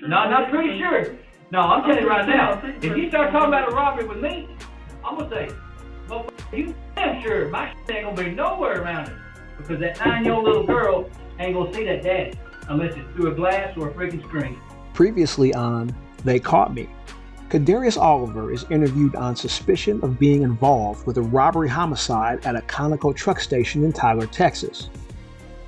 No, I'm pretty sure. No, I'm telling you right now, if you start talking about a robbery with me, I'm going to say, motherfucker, you damn sure my shit ain't going to be nowhere around it. Because that 9-year-old little girl ain't going to see that daddy unless it's through a glass or a freaking screen. Previously on They Caught Me, Kadarius Oliver is interviewed on suspicion of being involved with a robbery homicide at a Conoco truck station in Tyler, Texas.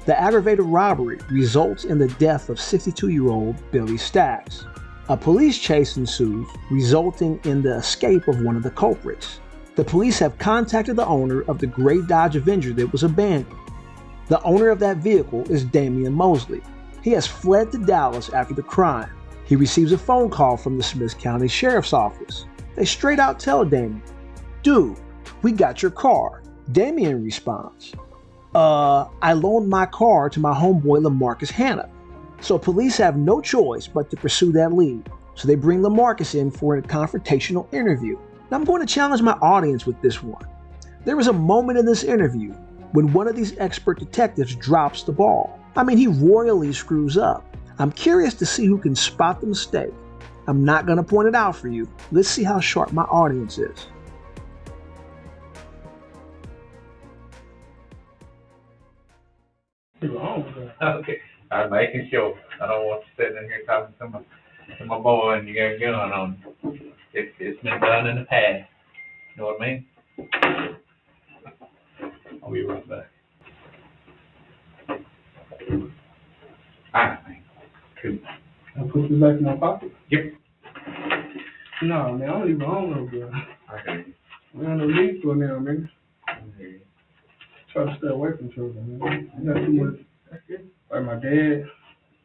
The aggravated robbery results in the death of 62-year-old Billy Stacks. A police chase ensues, resulting in the escape of one of the culprits. The police have contacted the owner of the gray Dodge Avenger that was abandoned. The owner of that vehicle is Damian Mosley. He has fled to Dallas after the crime. He receives a phone call from the Smith County Sheriff's Office. They straight out tell Damian, "Dude, we got your car." Damian responds, I loaned my car to my homeboy LaMarcus Hannah. So police have no choice but to pursue that lead. So they bring LaMarcus in for a confrontational interview. Now I'm going to challenge my audience with this one. There was a moment in this interview when one of these expert detectives drops the ball. I mean, he royally screws up. I'm curious to see who can spot the mistake. I'm not going to point it out for you. Let's see how sharp my audience is. Okay, I'm making sure. I don't want you sitting in here talking to my boy and you got a gun on you. It's been done in the past. You know what I mean? I'll be right back. Alright, man. Cool. I put this back in my pocket? Yep. No, man, I don't even own no gun. Okay. I don't no need for now, man. Okay. Try to stay away from children, man. I got too much. That's good. Like my dad,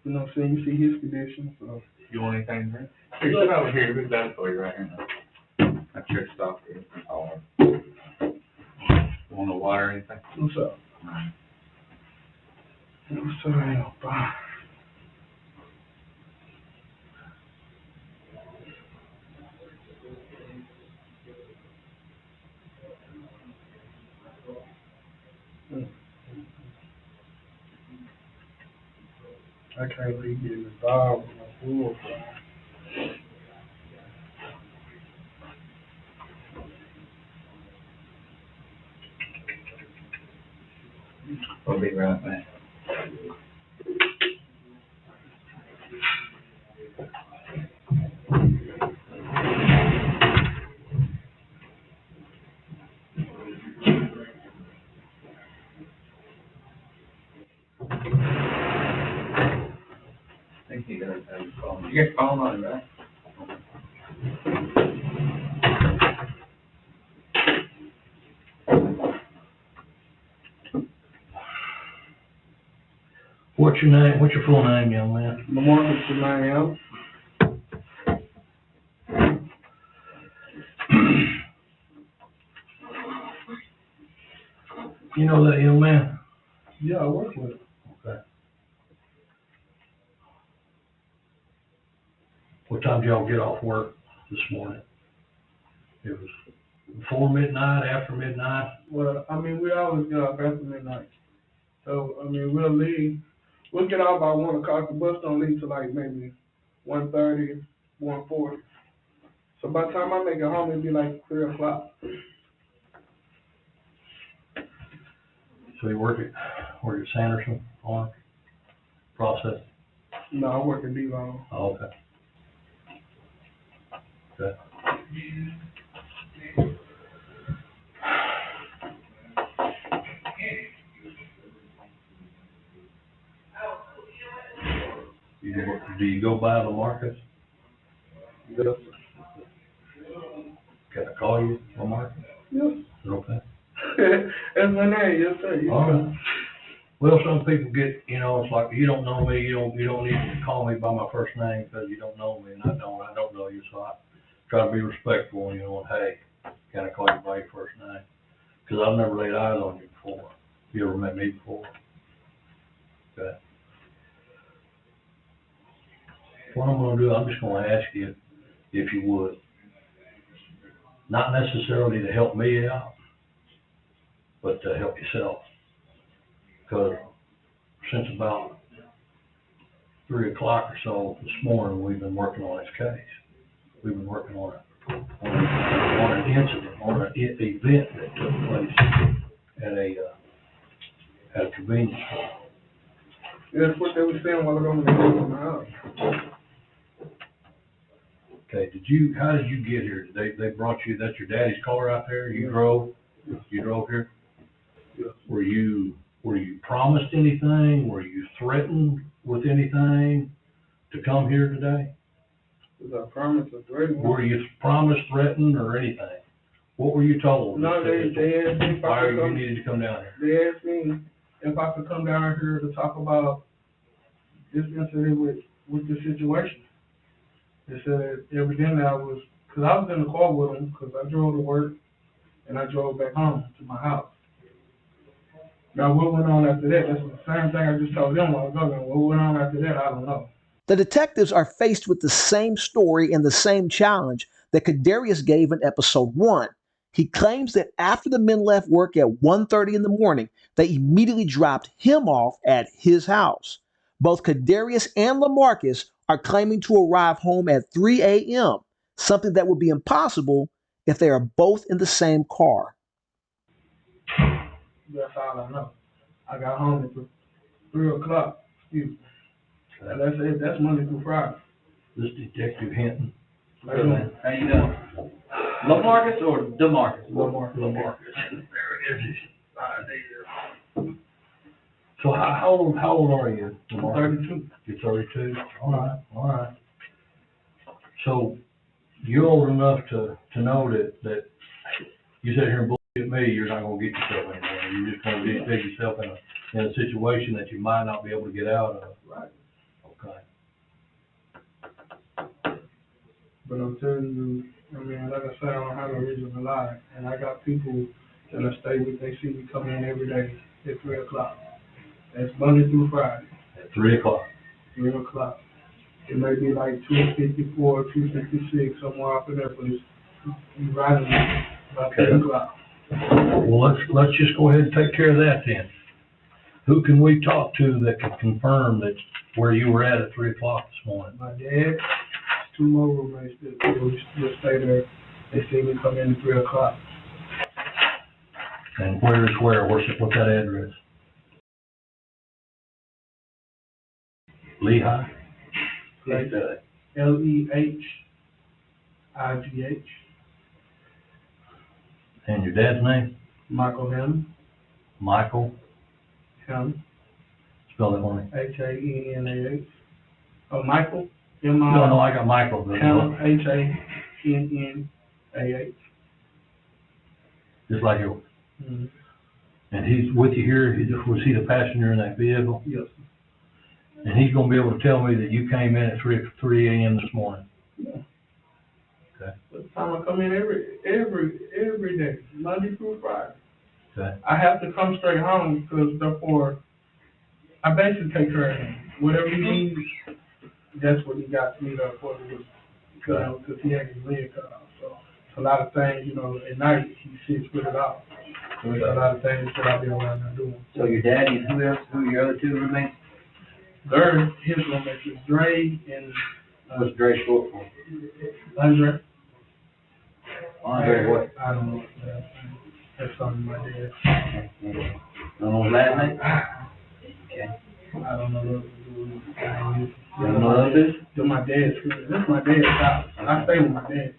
you know what I'm saying? You see his condition, so. You want anything, man? Here, sit over here. We've done it for you right here now. That's your stuff here. Oh. Want no water or anything? What's up? What's up, bye. I can't be getting involved with my bull. We'll be right back. I think he does have his phone. You got your phone on, right? What's your name? What's your full name, young man? LaMarcus Hannah. You know that young man? Yeah, I work with him. Okay. What time did y'all get off work this morning? It was before midnight, after midnight? Well, I mean, we always get off after midnight. So, I mean, we'll leave. We'll get off by 1 o'clock. The bus don't leave till like maybe 1:30, 1:40. So by the time I make it home, it'll be like 3 o'clock. So you work at Sanderson on process? No, I work at D-Long. Oh, okay. Okay. Do you go by LaMarcus? Yes. Can I call you LaMarcus? Yes. Is it okay? That's my name, yes sir. Yes, All right. Well, some people get, it's like, you don't know me, you don't need to call me by my first name because you don't know me, and I don't know you, so I try to be respectful, and hey, can I call you by your first name? Because I've never laid eyes on you before. You ever met me before? Okay. What I'm going to do, I'm just going to ask you if you would. Not necessarily to help me out, but to help yourself. Because since about 3 o'clock or so this morning, we've been working on his case. We've been working on an incident, on an event that took place at a convenience store. Yeah, that's what they were saying while ago when they came to my house. Okay, how did you get here? They brought you, that's your daddy's car out there? You drove here? Yes. Were you promised anything? Were you threatened with anything to come here today? Was I promised a threat? Were you promised, threatened, or anything? What were you told? No, they asked me if I Why could you come. needed to come down here? They asked me if I could come down here to talk about this incident with the situation. They said evidently because I was in the car with them because I drove to work and I drove back home to my house. Now what went on after that? That's the same thing I just told them while ago. What went on after that, I don't know. The detectives are faced with the same story and the same challenge that Kadarius gave in episode 1. He claims that after the men left work at 1:30 in the morning, they immediately dropped him off at his house. Both Kadarius and LaMarcus are claiming to arrive home at 3 a.m., something that would be impossible if they are both in the same car. That's all I know. I got home at 3 o'clock. Excuse me. And that's Monday through Friday. This Detective Hinton. How you doing? LaMarcus or DeMarcus? LaMarcus. There it is. So how old are you? LaMarcus? 32. You're 32? All right. So you're old enough to know that you sit here and bullshit me, you're not going to get yourself anywhere. You're just going to get yourself in a situation that you might not be able to get out of. Right. Okay. But I'm telling you, like I said, I don't have no reason to lie. And I got people that I stay with, they see me come in every day at 3 o'clock. That's Monday through Friday. At 3 o'clock. 3 o'clock. It may be like 2:54, 2:56, somewhere up in there, but it's right about 3 o'clock. Well, let's just go ahead and take care of that then. Who can we talk to that can confirm that where you were at 3 o'clock this morning? My dad, 2 more roommates that will stay there. They see me come in at 3 o'clock. And where is where? What's that address? Lehigh? Like Lehighgh. And your dad's name? Michael Hannah. Michael? Hannah. Spell that for me. Hannah. Oh, Michael? No, I got Michael. Hannah, Hannah. Just like yours. Mm-hmm. And he's with you here? Was he the passenger in that vehicle? Yes. And he's going to be able to tell me that you came in at 3 a.m. this morning? Yeah. Okay. By the time I come in every day, Monday through Friday. Okay. I have to come straight home because therefore I basically take care of him. Whatever he needs, that's what he got me there for. Because he had his leg cut off. So it's a lot of things, at night he sits with it off. So there's a lot of things that I be around there doing. So your daddy and who else? Who are your other 2 roommates? Third, his roommates is Dre and What's Dre short for? Andre. Andre what? I don't know. That's something my dad. Don't know his last name? Okay. I don't know what to do. You don't know those dudes? To my dad's. This is my dad's house. I stay with my dad.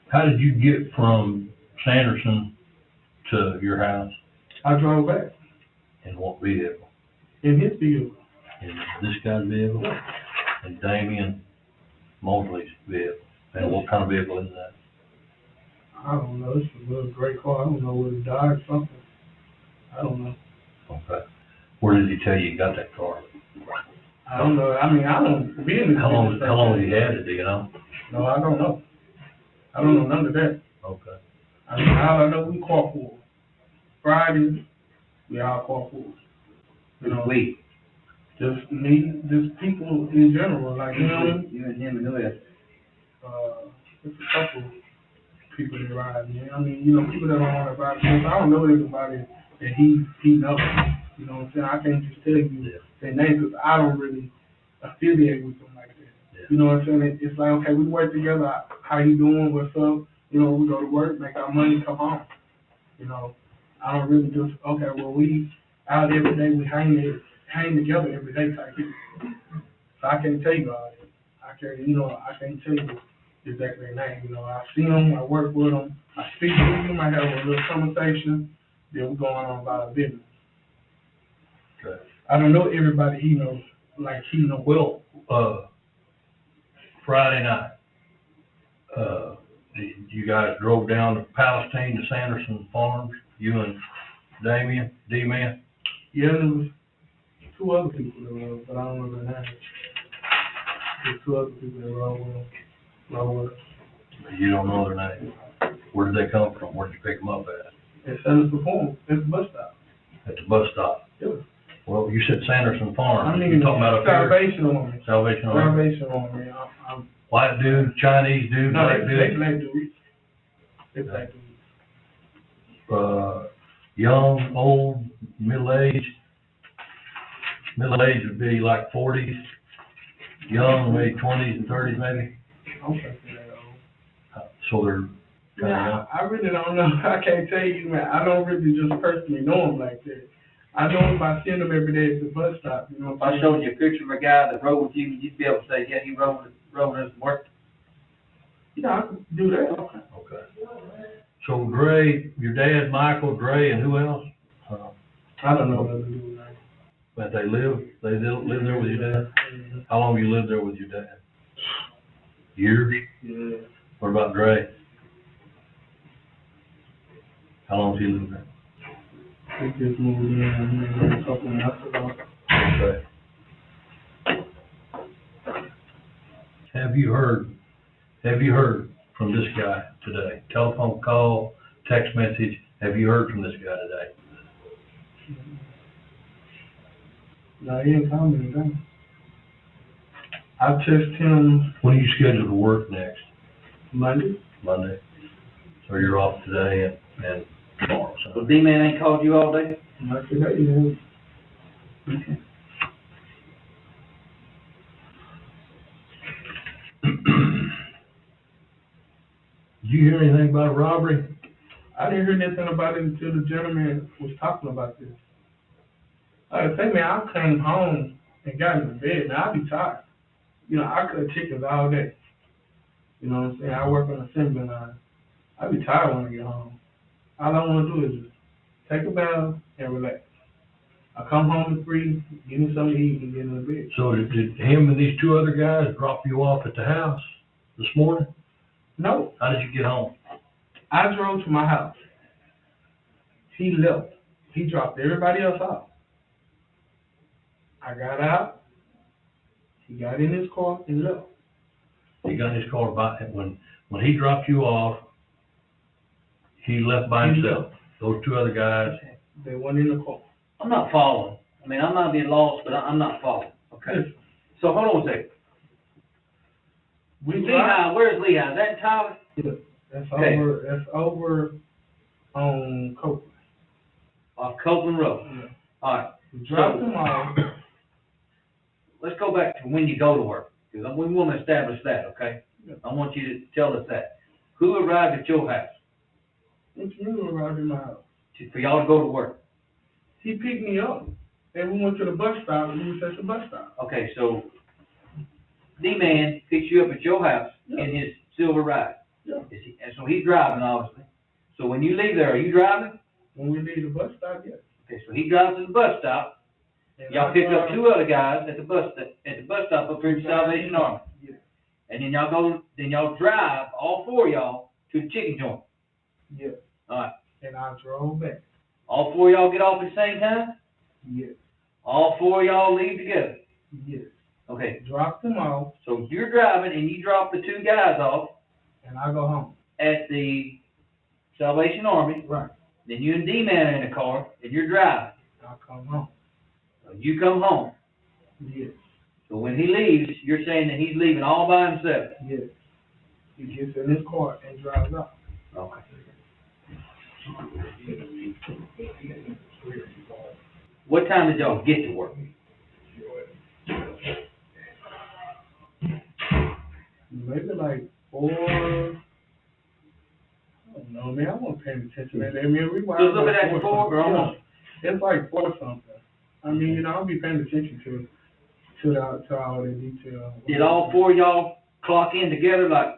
How did you get from Sanderson to your house? I drove back In what vehicle? in his vehicle. In this guy's vehicle? And Damian Mosley's vehicle? And what kind of vehicle is that? I don't know. It's a little gray car. I don't know whether it died or something. I don't know. Okay. Where did he tell you got that car? I don't know. I don't be in the How long have you had it, do you know? No, I don't know. I don't know none of that. Okay. All I know, we carpool. Fridays, we all carpool. We. Just me, just people in general, like, You and him and who else? It's a couple people that ride me. People that don't want to ride me. I don't know everybody that he knows. You know what I'm saying? I can't just tell you their name, because I don't really affiliate with them like that. Yeah. You know what I'm saying? It's like, okay, we work together. How you doing? What's up? You know, we go to work, make our money, come home. You know, I don't really just, okay, well, we out every day, we hang together every day type thing. So I can't tell you all that. I can't tell you exactly their name. You know, I see them, I work with them, I speak to them, I have a little conversation, then we're going on about our business. Okay. I don't know everybody he knows, like he knows. Well, Friday night, you guys drove down to Palestine to Sanderson Farms, you and Damian, D-Man? Yeah, there was 2 other people that rode, but I don't know their names. There's 2 other people that rode with us. You don't know their names. Where did they come from? Where did you pick them up at? At Sanderson Farms, at the bus stop. At the bus stop? Yeah. Well, you said Sanderson Farms. I mean, You talking about up here? Salvation Army. Salvation Army. Salvation Army. I'm White dude, Chinese dude, no, black they dude? black dudes. They black dudes. Young, old, middle-aged? Middle-aged would be like 40s. Young, maybe 20s and 30s maybe? I'm thinking that old. So they're kind of young? I really don't know. I can't tell you, man. I don't really just personally know them like that. I know them by seeing them every day at the bus stop. You know, If I showed you a picture of a guy that rode with you, you'd be able to say, yeah, he rode us to work. Yeah, I can do that. Okay. Okay. So Dre, your dad, Michael, Dre, and who else? I don't know what to do with that. But they live there with your dad? How long have you lived there with your dad? Years? Yeah. What about Dre? How long has he lived there? We just moved in a couple months ago. Okay. Have you heard from this guy today? Telephone call, text message, have you heard from this guy today? No, he ain't called me anything. I text him When are you scheduled to work next? Monday. Monday? So you're off today and tomorrow, So so. D-Man ain't called you all day? Not today, yeah. Okay. Did you hear anything about a robbery? I didn't hear anything about it until the gentleman was talking about this. Like I say, man, I came home and got in the bed. Now, I be tired. You know, I cook chickens all day. You know what I'm saying? I work on the assembly line. I be tired when I get home. All I want to do is just take a bath and relax. I come home at 3, give me something to eat, and get in the bed. So did him and these 2 other guys drop you off at the house this morning? No, How did you get home? I drove to my house. He left. He dropped everybody else off. I got out. He got in his car and left. He got in his car when he dropped you off, he left by himself. Those 2 other guys. They went in the car. I'm not following. I mean, I might be lost, but I'm not following. Okay. So hold on a second. Lehigh, where's Lehigh? Is that in Tyler? Yeah, that's Okay. over on Copeland. Off Copeland Road. Yeah. All right. We dropped them off. Let's go back to when you go to work, because we want to establish that, okay? Yeah. I want you to tell us that. Who arrived at your house What you mean arrived in my house? for y'all to go to work? He picked me up, and we went to the bus stop, and we was at the bus stop. Okay, so D-Man picks you up at your house in his silver ride. Yeah. And so he's driving, obviously. So when you leave there, are you driving? When we leave the bus stop, yes. Okay, so he drives to the bus stop. And Y'all I pick up drive- 2 other guys at the bus stop up here at Salvation Army. Yeah. And then y'all drive, all 4 of y'all, to the chicken joint. Yeah. All right. And I drove back. All 4 of y'all get off at the same time? Yes. All 4 of y'all leave together? Yes. Okay, Dropped them off, so you're driving and you drop the 2 guys off and I go home. at the Salvation Army. Right. Then you and D-Man are in the car and you're driving. I come home. So you come home. Yes. So when he leaves, you're saying that he's leaving all by himself. Yes. He gets in his car and drives off. Okay. What time did y'all get to work? Maybe like 4. I don't know, man. I wasn't paying attention to that. I mean, we were Just looking at like 4 or almost? Yeah, it's like 4 something. I mean, you know, I'll be paying attention to all the detail. Did all 4 of y'all clock in together, like,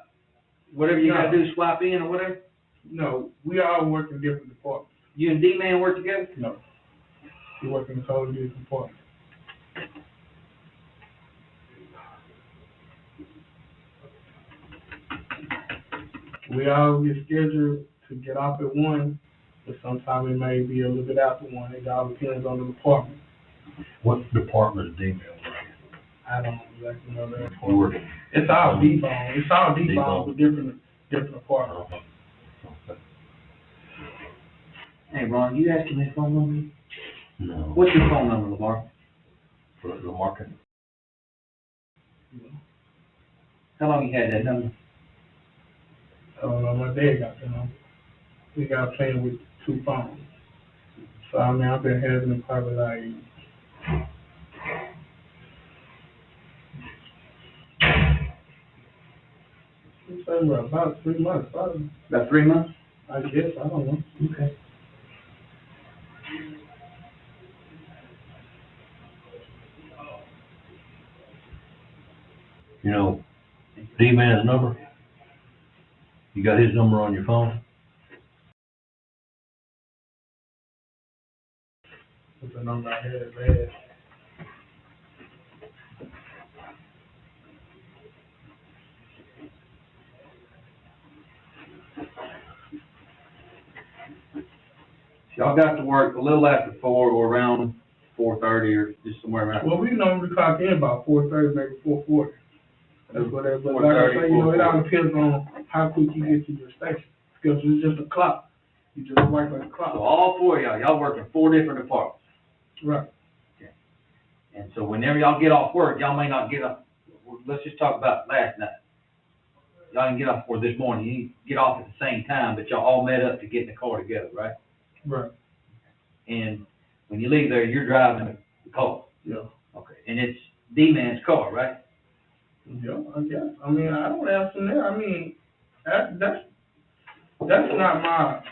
whatever you gotta No. do, swap in or whatever? No, we all work in different departments. You and D-Man work together? No. We work in totally different departments. We all get scheduled to get off at 1, but sometimes it may be a little bit after 1. It all depends on the department. What department is D-Man? I don't exactly know that. You work in? It's all D-bone. It's all D-bone. D-bone with different departments. Okay. Hey, Ron, you asking his phone number? No. What's your phone number, Lamar? For LaMarcus? How long you had that number? I don't know, my dad got them. We got playing with 2 phones. So, I mean, I've been having them probably like, it's like about 3 months, probably. About 3 months? I guess, I don't know. Okay. You know, D-Man's number? You got his number on your phone? What's the number I had last? Y'all got to work a little after 4 or around 4:30 or just somewhere around. Well, we normally clock in about 4:30, maybe 4:40. That's what it, but like I 4:30, say, you know, it all depends on how quick you get to your station. Because it's just a clock. You just work like a clock. So all 4 of y'all work in 4 different departments. Right. And so whenever y'all get off work, y'all may not get up. Let's just talk about last night. Y'all didn't get off for this morning. You didn't get off at the same time, but y'all all met up to get in the car together, right? Right. And when you leave there, you're driving the car. Yeah. Okay. And it's D-Man's car, right? Yeah, I guess. I mean, I don't ask him there. I mean, that's not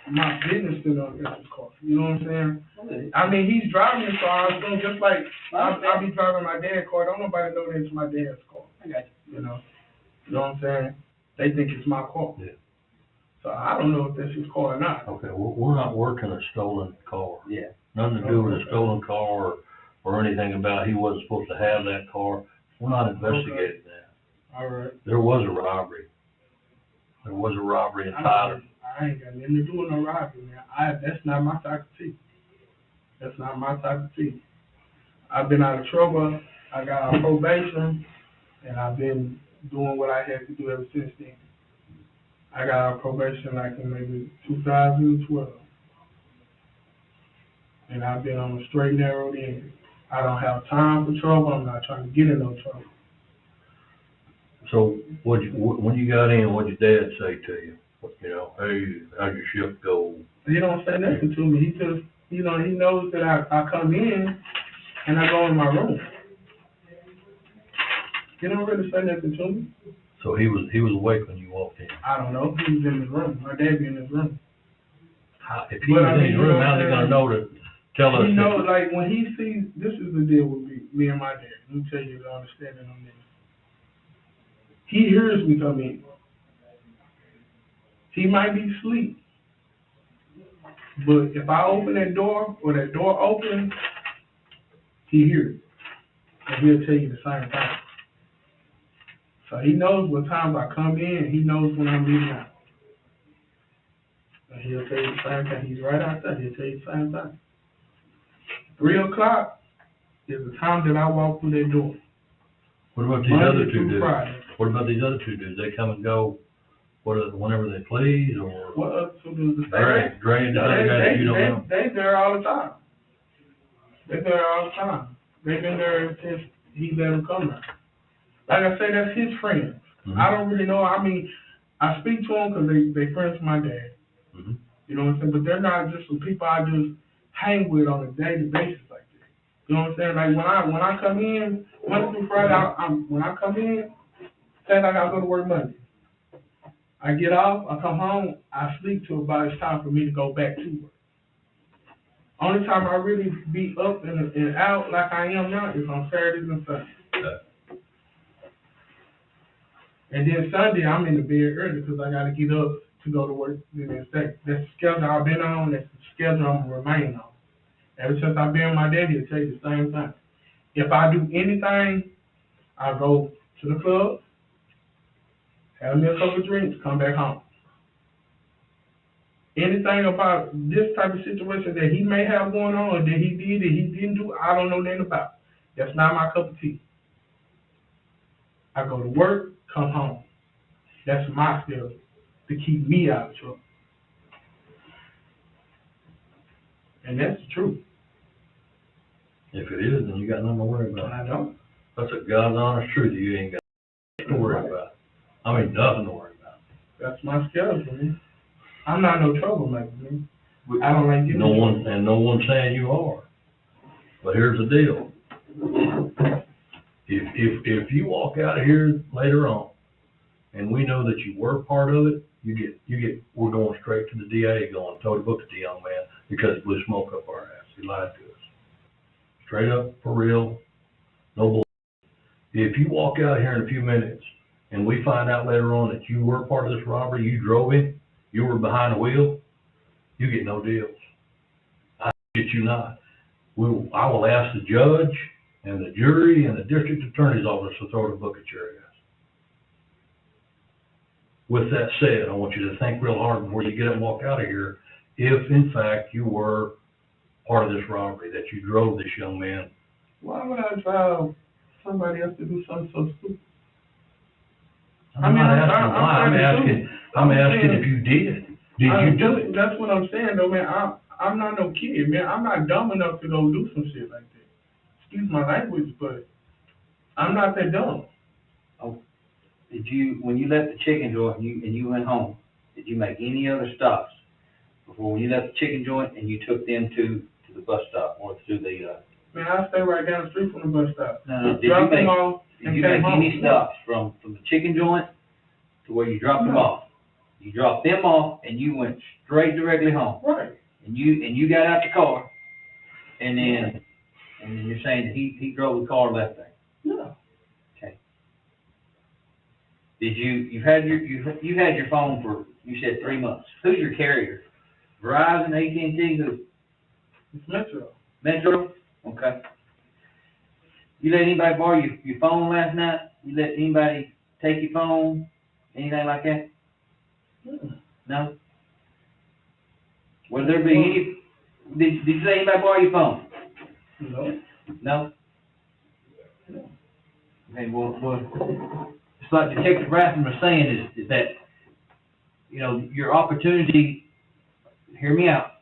my business to know if it's car. You know what I'm saying? I mean, he's driving the car, so just like I'll be driving my dad's car. Don't nobody know that it's my dad's car. I got You know what I'm saying? They think it's my car. Yeah. So I don't know if that's his car or not. Okay, we're not working a stolen car. you. Yeah. Nothing to do with a stolen car or anything about he wasn't supposed to have that car. We're not investigating that. All right. There was a robbery. There was a robbery in Tyler. I ain't got nothing to do with no robbery, man. That's not my type of tea. That's not my type of tea. I've been out of trouble. I got on probation, and I've been doing what I had to do ever since then. I got on probation like in maybe 2012. And I've been on a straight narrowed end. I don't have time for trouble. I'm not trying to get in no trouble. So when you got in, what'd your dad say to you? You know, hey, how'd your shift go? He don't say nothing to me. He just, you know, he knows that I come in and I go in my room. He don't really say nothing to me. So he was awake when you walked in. I don't know. He was in his room. My dad be in his room. If he was in his room, how's he gonna know to tell us? He knows, like, when he sees, this is the deal with me and my dad. Let me tell you the understanding on this. He hears me come in. He might be asleep. But if I open that door, or that door opens, he hears it. And he'll tell you the same thing. So he knows what times I come in, he knows when I'm leaving out. And he'll tell you the same thing. He's right out there. He'll tell you the same thing. 3 o'clock is the time that I walk through that door. What about these Monday other 2 through dudes? Friday. What about these other 2 dudes? They come and go whenever they please, or What other two dudes? Dre and the other guy that you don't know? They there all the time. They there all the time. They've been there since he let them come there. Like I say, that's his friends. Mm-hmm. I don't really know. I mean, I speak to them because they friends with my dad. Mm-hmm. You know what I'm saying? But they're not just some people I just hang with on a daily basis like that. You know what I'm saying? Like when I come in, Monday through Friday, when I come in, say I gotta go to work Monday. I get off, I come home, I sleep till about it's time for me to go back to work. Only time I really be up and out like I am now is on Saturdays and Sundays. Okay. And then Sunday, I'm in the bed early because I gotta get up to go to work the next day. That's the schedule I've been on, that's the schedule I'm gonna remain on. Ever since I've been with my daddy, he'll tell you the same thing. If I do anything, I go to the club, have me a couple of drinks, come back home. Anything about this type of situation that he may have going on, or that he did, that he didn't do, I don't know nothing about. That's not my cup of tea. I go to work, come home. That's my schedule to keep me out of trouble. And that's the truth. If it is, then you got nothing to worry about. I don't. That's a God's honest truth. You ain't got nothing to worry about. I mean, nothing to worry about. That's my schedule, man. I'm not no troublemaker, man. I don't like getting No one's saying you are. But here's the deal. If you walk out of here later on, and we know that you were part of it, we're going straight to the DA going, told the book to the young man because he blew smoke up our ass. He lied to us. Straight up, for real, no bull. If you walk out here in a few minutes and we find out later on that you were part of this robbery, you drove him, you were behind the wheel, you get no deals. I get you not. I will ask the judge and the jury and the district attorney's office to throw the book at your ass. With that said, I want you to think real hard before you get up and walk out of here, if in fact you were part of this robbery, that you drove this young man. Why would I drive somebody else to do something so stupid? I'm asking if you did. Did you do it? That's what I'm saying, though, man. I'm not no kid, man. I'm not dumb enough to go do some shit like that. Excuse my language, but I'm not that dumb. Oh, when you left the chicken joint and you went home, did you make any other stops before when you left the chicken joint and you took them to the bus stop or to the? Man, I stay right down the street from the bus stop. No. Did you make any stops from the chicken joint to where you dropped them off? You dropped them off and you went directly home. Right. And you got out the car, and then you're saying that he drove the car left there. Yeah. Okay. Did you had your phone for, you said 3 months. Who's your carrier? Verizon, AT&T, who? It's Metro. Metro? Okay. You let anybody borrow your phone last night? You let anybody take your phone? Anything like that? No? Would there be any, did you let anybody borrow your phone? No. No? Okay, well, it's like Detective Bradford was saying is that, your opportunity, hear me out,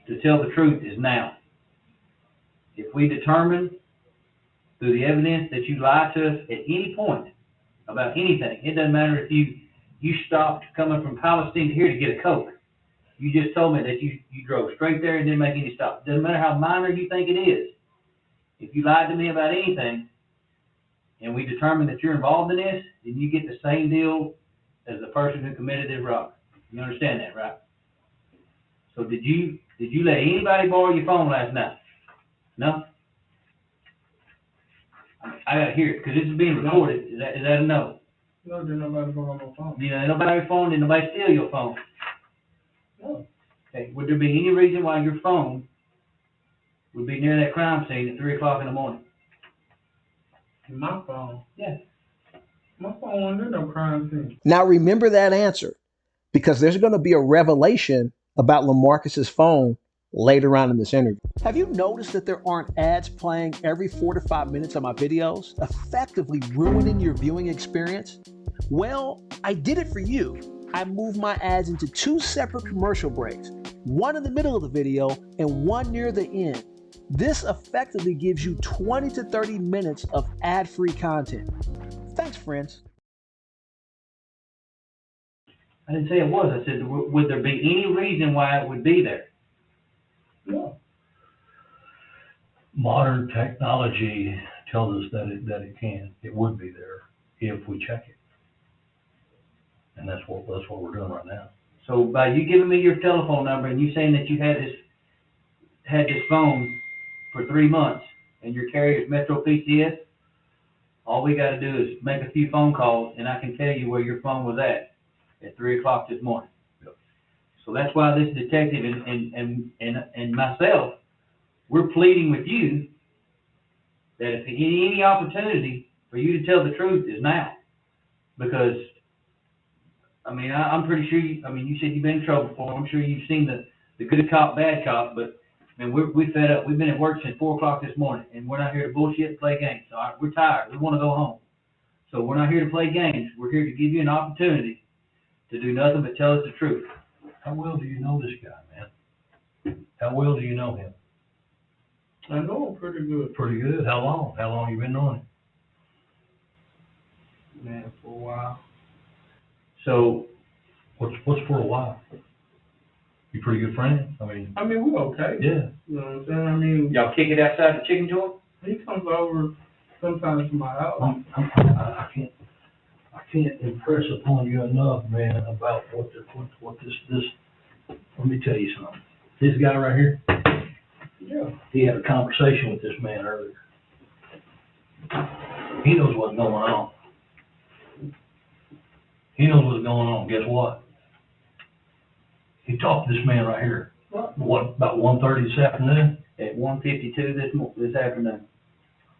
to tell the truth is now. If we determine through the evidence that you lied to us at any point about anything, it doesn't matter if you stopped coming from Palestine to here to get a Coke. You just told me that you drove straight there and didn't make any stops. Doesn't matter how minor you think it is. If you lied to me about anything, and we determine that you're involved in this, then you get the same deal as the person who committed this robbery. You understand that, right? So did you let anybody borrow your phone last night? No? I gotta hear it, because this is being recorded. Is that a no? No, there's nobody borrow my phone. Nobody's phone, did nobody steal your phone? No. Okay, would there be any reason why your phone would be near that crime scene at 3 o'clock in the morning? My phone? Yeah. My phone wasn't in no crime scene. Now remember that answer, because there's going to be a revelation about LaMarcus's phone later on in this interview. Have you noticed that there aren't ads playing every 4 to 5 minutes of my videos, effectively ruining your viewing experience? Well, I did it for you. I moved my ads into 2 separate commercial breaks, one in the middle of the video and one near the end. This effectively gives you 20 to 30 minutes of ad-free content. Thanks, friends. I didn't say it was. I said, would there be any reason why it would be there? No. Modern technology tells us that it would be there if we check it. And that's what we're doing right now. So by you giving me your telephone number and you saying that you had this phone for 3 months and your carrier is Metro PCS, all we gotta do is make a few phone calls and I can tell you where your phone was at 3 o'clock this morning. Yep. So that's why this detective and myself, we're pleading with you that if any opportunity for you to tell the truth is now. Because, I mean, I'm pretty sure you said you've been in trouble before. I'm sure you've seen the good cop, bad cop, but, man, we're fed up. We've been at work since 4 o'clock this morning, and we're not here to bullshit and play games. So we're tired. We want to go home. So we're not here to play games. We're here to give you an opportunity to do nothing but tell us the truth. How well do you know this guy, man? How well do you know him? I know him pretty good. Pretty good. How long? How long you been knowing him? Man, for a while. So, What's for a while? You pretty good friends? I mean, we're okay. yeah. You know what I'm saying? I mean, y'all kick it outside the chicken joint? he comes over sometimes to my house. I can't impress upon you enough, man, about what this. Let me tell you something. This guy right here, Yeah. he had a conversation with this man earlier. He knows what's going on. He knows what's going on. Guess what? He talked to this man right here. What, about 1:30 this afternoon? At 1:52 this afternoon.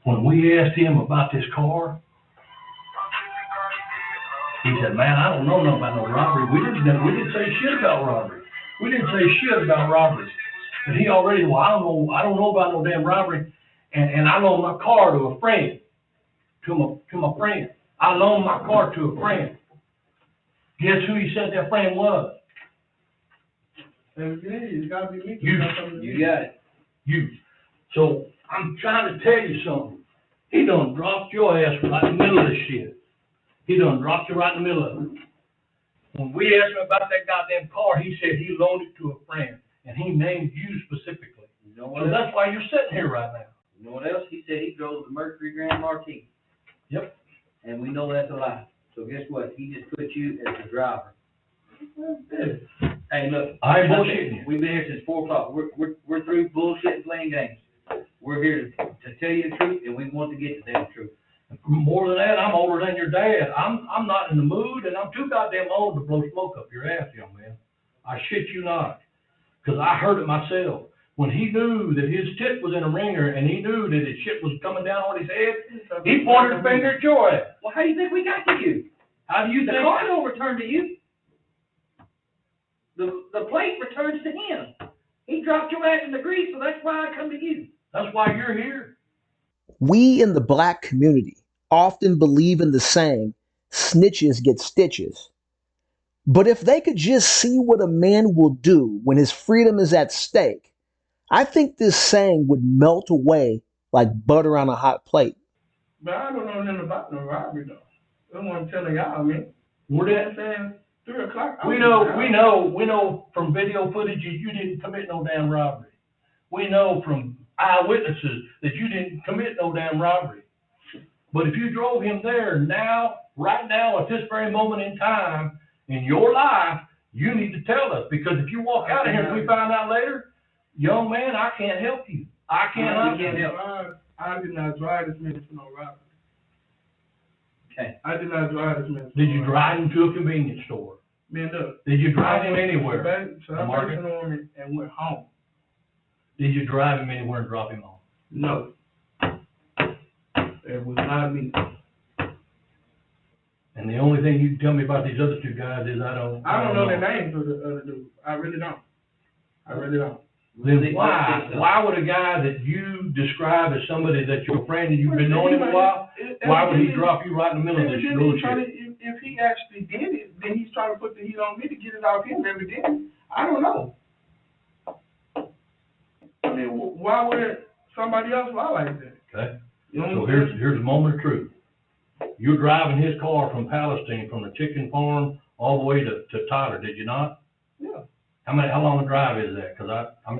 When we asked him about this car, he said, man, I don't know nothing about no robbery. We didn't say shit about robbery. We didn't say shit about robbery. But he already, well, I don't know about no damn robbery. And I loaned my car to a friend, to my friend. I loaned my car to a friend. Guess who he said that friend was? It's gotta be me. You got it. You. So I'm trying to tell you something. He done dropped your ass right in the middle of this shit. He done dropped you right in the middle of it. When we asked him about that goddamn car, he said he loaned it to a friend, and he named you specifically. You know what So else? that's why you're sitting here right now. You know what else? He said he drove the Mercury Grand Marquis. Yep. And we know that's a lie. So guess what? He just put you as the driver. Hey, look. I ain't bullshitting you. We've been here since 4 o'clock. We're through bullshit and playing games. We're here to tell you the truth, and we want to get the damn truth. More than that, I'm older than your dad. I'm not in the mood, and I'm too goddamn old to blow smoke up your ass, young man. I shit you not. Because I heard it myself. When he knew that his tit was in a ringer, and he knew that his shit was coming down on his head, he pointed a finger at your ass. Well, how do you think we got to you? How do you The think? car don't return to you. The plate returns to him. He dropped your ass in the grease, so that's why I come to you. That's why you're here. We in the black community often believe in the saying, snitches get stitches. But if they could just see what a man will do when his freedom is at stake, I think this saying would melt away like butter on a hot plate. But I don't know nothing about no robbery though. That's what I'm telling y'all, man. We're You know that. what I'm saying? 3 o'clock. We know from video footage you didn't commit no damn robbery. We know from eyewitnesses that you didn't commit no damn robbery. But if you drove him there right now, at this very moment in time in your life, you need to tell us. Because if you walk out of here and we find out later, young man, I can't help you. I cannot help. I did not drive this man to no robbery. Okay. I did not drive this man. Did you drive him to a convenience store? Man, look. Did you drive him anywhere? So I went on and went home. Did you drive him anywhere and drop him off? No. It was not me. And the only thing you can tell me about these other two guys is I don't know the names of the other dudes. I really don't. Then why would a guy that you describe as somebody that's your friend and you've been knowing him a while, why would he drop you right in the middle of this bullshit? If he actually did it, then he's trying to put the heat on me to get it off him every day. I don't know. I mean, why would somebody else lie like that? Okay. You know So what I'm saying? here's a moment of truth. You're driving his car from Palestine, from the chicken farm, all the way to Tyler, did you not? Yeah. How long a drive is that? Because I know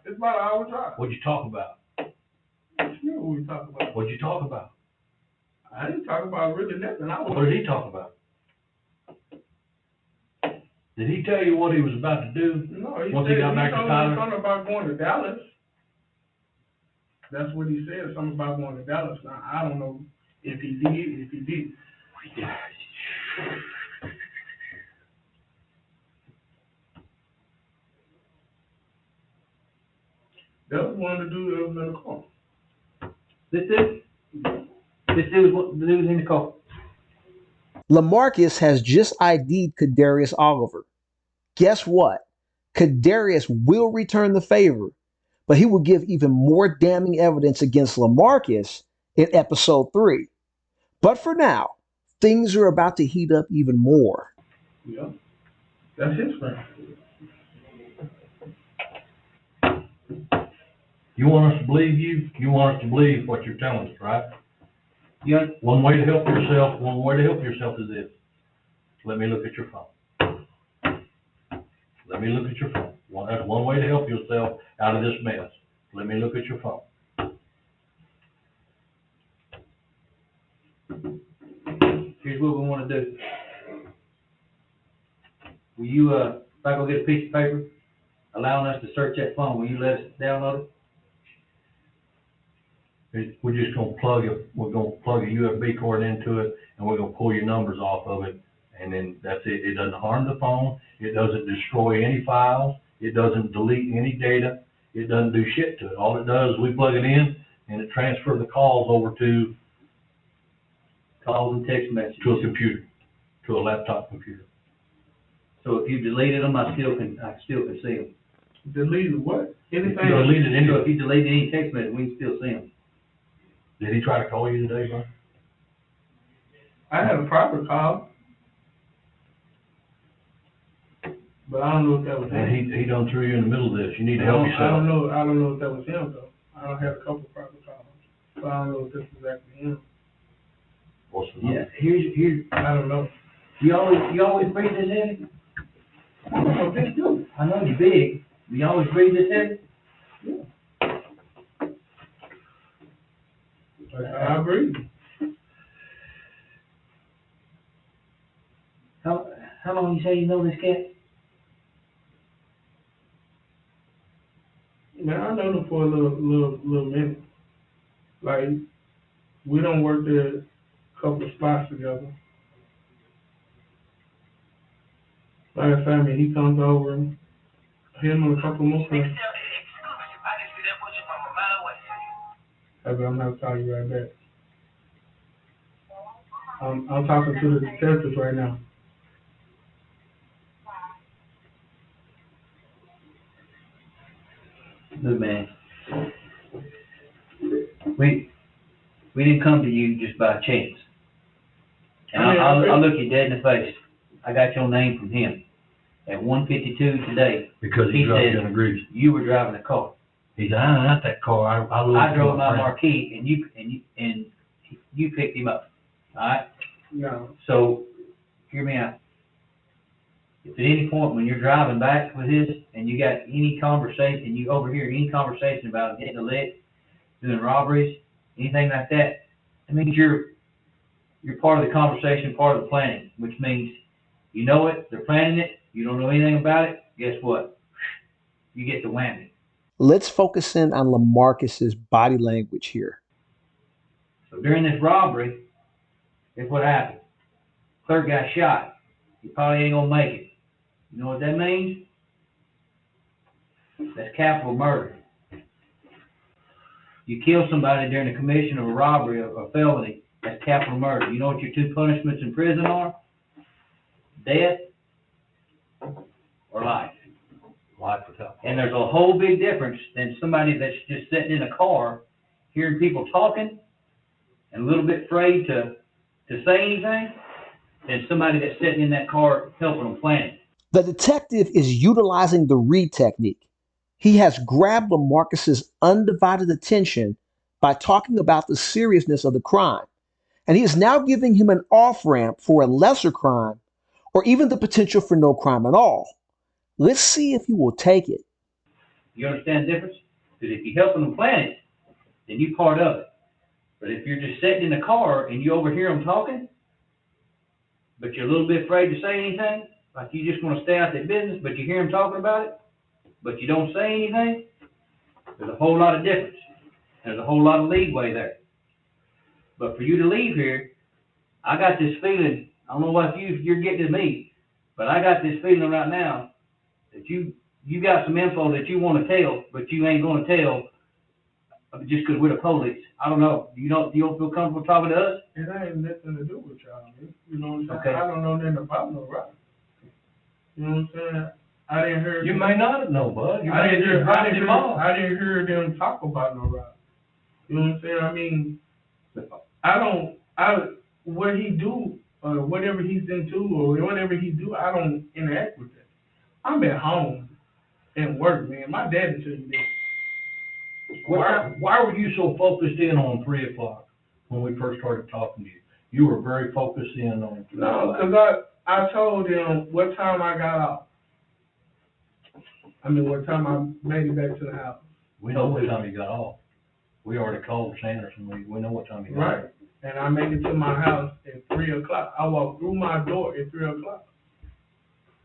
It's about an hour drive. What'd you talk about? You know, what we talked about. What'd you talk about? I didn't talk about really nothing. What did he talk about? Did he tell you what he was about to do? No, Once he got back to Tyler? Something about going to Dallas. That's what he said, something about going to Dallas. Now, I don't know if he did. Yeah. That was one of the dudes that was in the car. This dude was in the car. LaMarcus has just ID'd Kadarius Oliver. Guess what? Kadarius will return the favor, but he will give even more damning evidence against LaMarcus in episode 3. But for now, things are about to heat up even more. Yeah, that's his friend. You want us to believe you? You want us to believe what you're telling us, right? Yeah. One way to help yourself is this. Let me look at your phone. Let me look at your phone. That's one way to help yourself out of this mess. Let me look at your phone. Here's what we want to do. Will you, if I go get a piece of paper, allowing us to search that phone, will you let us download it? We're just gonna plug it. We're gonna plug a USB cord into it, and we're gonna pull your numbers off of it, and then that's it. It doesn't harm the phone. It doesn't destroy any files. It doesn't delete any data. It doesn't do shit to it. All it does is we plug it in, and it transfers the calls over to Calls and text messages. a computer, to a laptop computer. So if you deleted them, I still can see them. Deleted what? Anything? If you deleted any, So if you deleted any text message, we can still see them. did he try to call you today, bro? I had a private call, but I don't know if that was him. And he done threw you in the middle of this. You need to help yourself. I don't know if that was him though. I don't have a couple of private calls, but I don't know if this is actually him. What's the number? Yeah. Here's. I don't know. You always breathe this heavy? I'm a big dude. I know you're big. You always breathe this heavy? I agree. How long you say you know this cat? Man, I know them for a little minute. Like, we don't work at a couple of spots together. Like I said, I mean, he comes over, him and a couple more friends. Hey, but I'm gonna have to call you right back. I'm talking to the detectives right now. Look, man. We didn't come to you just by chance. And I'll look you dead in the face. I got your name from him. At 1:52 today. Because he dropped you in the grease. You were driving a car. He said, not that car. I drove my Marquis, and you picked him up. All right. No. So, hear me out. If at any point when you're driving back with his, and you got any conversation, and you overhear any conversation about getting a lick, doing robberies, anything like that, that means you're part of the conversation, part of the planning, which means you know it, they're planning it, you don't know anything about it, guess what? You get the whammy. Let's focus in on LaMarcus's body language here. So during this robbery, guess what happened? Clerk got shot. He probably ain't gonna make it. You know what that means? That's capital murder. You kill somebody during the commission of a robbery or a felony, that's capital murder. You know what your two punishments in prison are? Death or life. Life without. And there's a whole big difference than somebody that's just sitting in a car, hearing people talking, and a little bit afraid to say anything, than somebody that's sitting in that car helping them plan it. The detective is utilizing the read technique. He has grabbed LaMarcus's undivided attention by talking about the seriousness of the crime, and he is now giving him an off-ramp for a lesser crime or even the potential for no crime at all. Let's see if he will take it. You understand the difference? Because if you're helping them plan it, then you're part of it. But if you're just sitting in the car and you overhear them talking, but you're a little bit afraid to say anything, like you just want to stay out of their business, but you hear them talking about it, but you don't say anything, there's a whole lot of difference. There's a whole lot of leeway there. But for you to leave here, I got this feeling, I don't know what you're getting to me, but I got this feeling right now that you got some info that you want to tell, but you ain't going to tell just because we're the police. I don't know. You don't feel comfortable talking to us? It ain't nothing to do with y'all, man. You know what I'm saying? Okay. I don't know nothing about no robbery. You know what I'm saying? I didn't hear. You may not know, bud. You I may didn't hear. just dropped him off. I didn't hear them talk about no robbery. You know what I'm saying? I mean, what he do, whatever he's into, or whatever he do, I don't interact with that. I'm at home and work, man. My dad will tell you this. Why were you so focused in on 3 o'clock when we first started talking to you? You were very focused in on 3 No, o'clock. because I told him what time I got off. I mean, what time I made it back to the house. We know what time you got off. We already called Sanderson. We know what time you got off. Right. And I made it to my house at 3 o'clock. I walked through my door at 3 o'clock.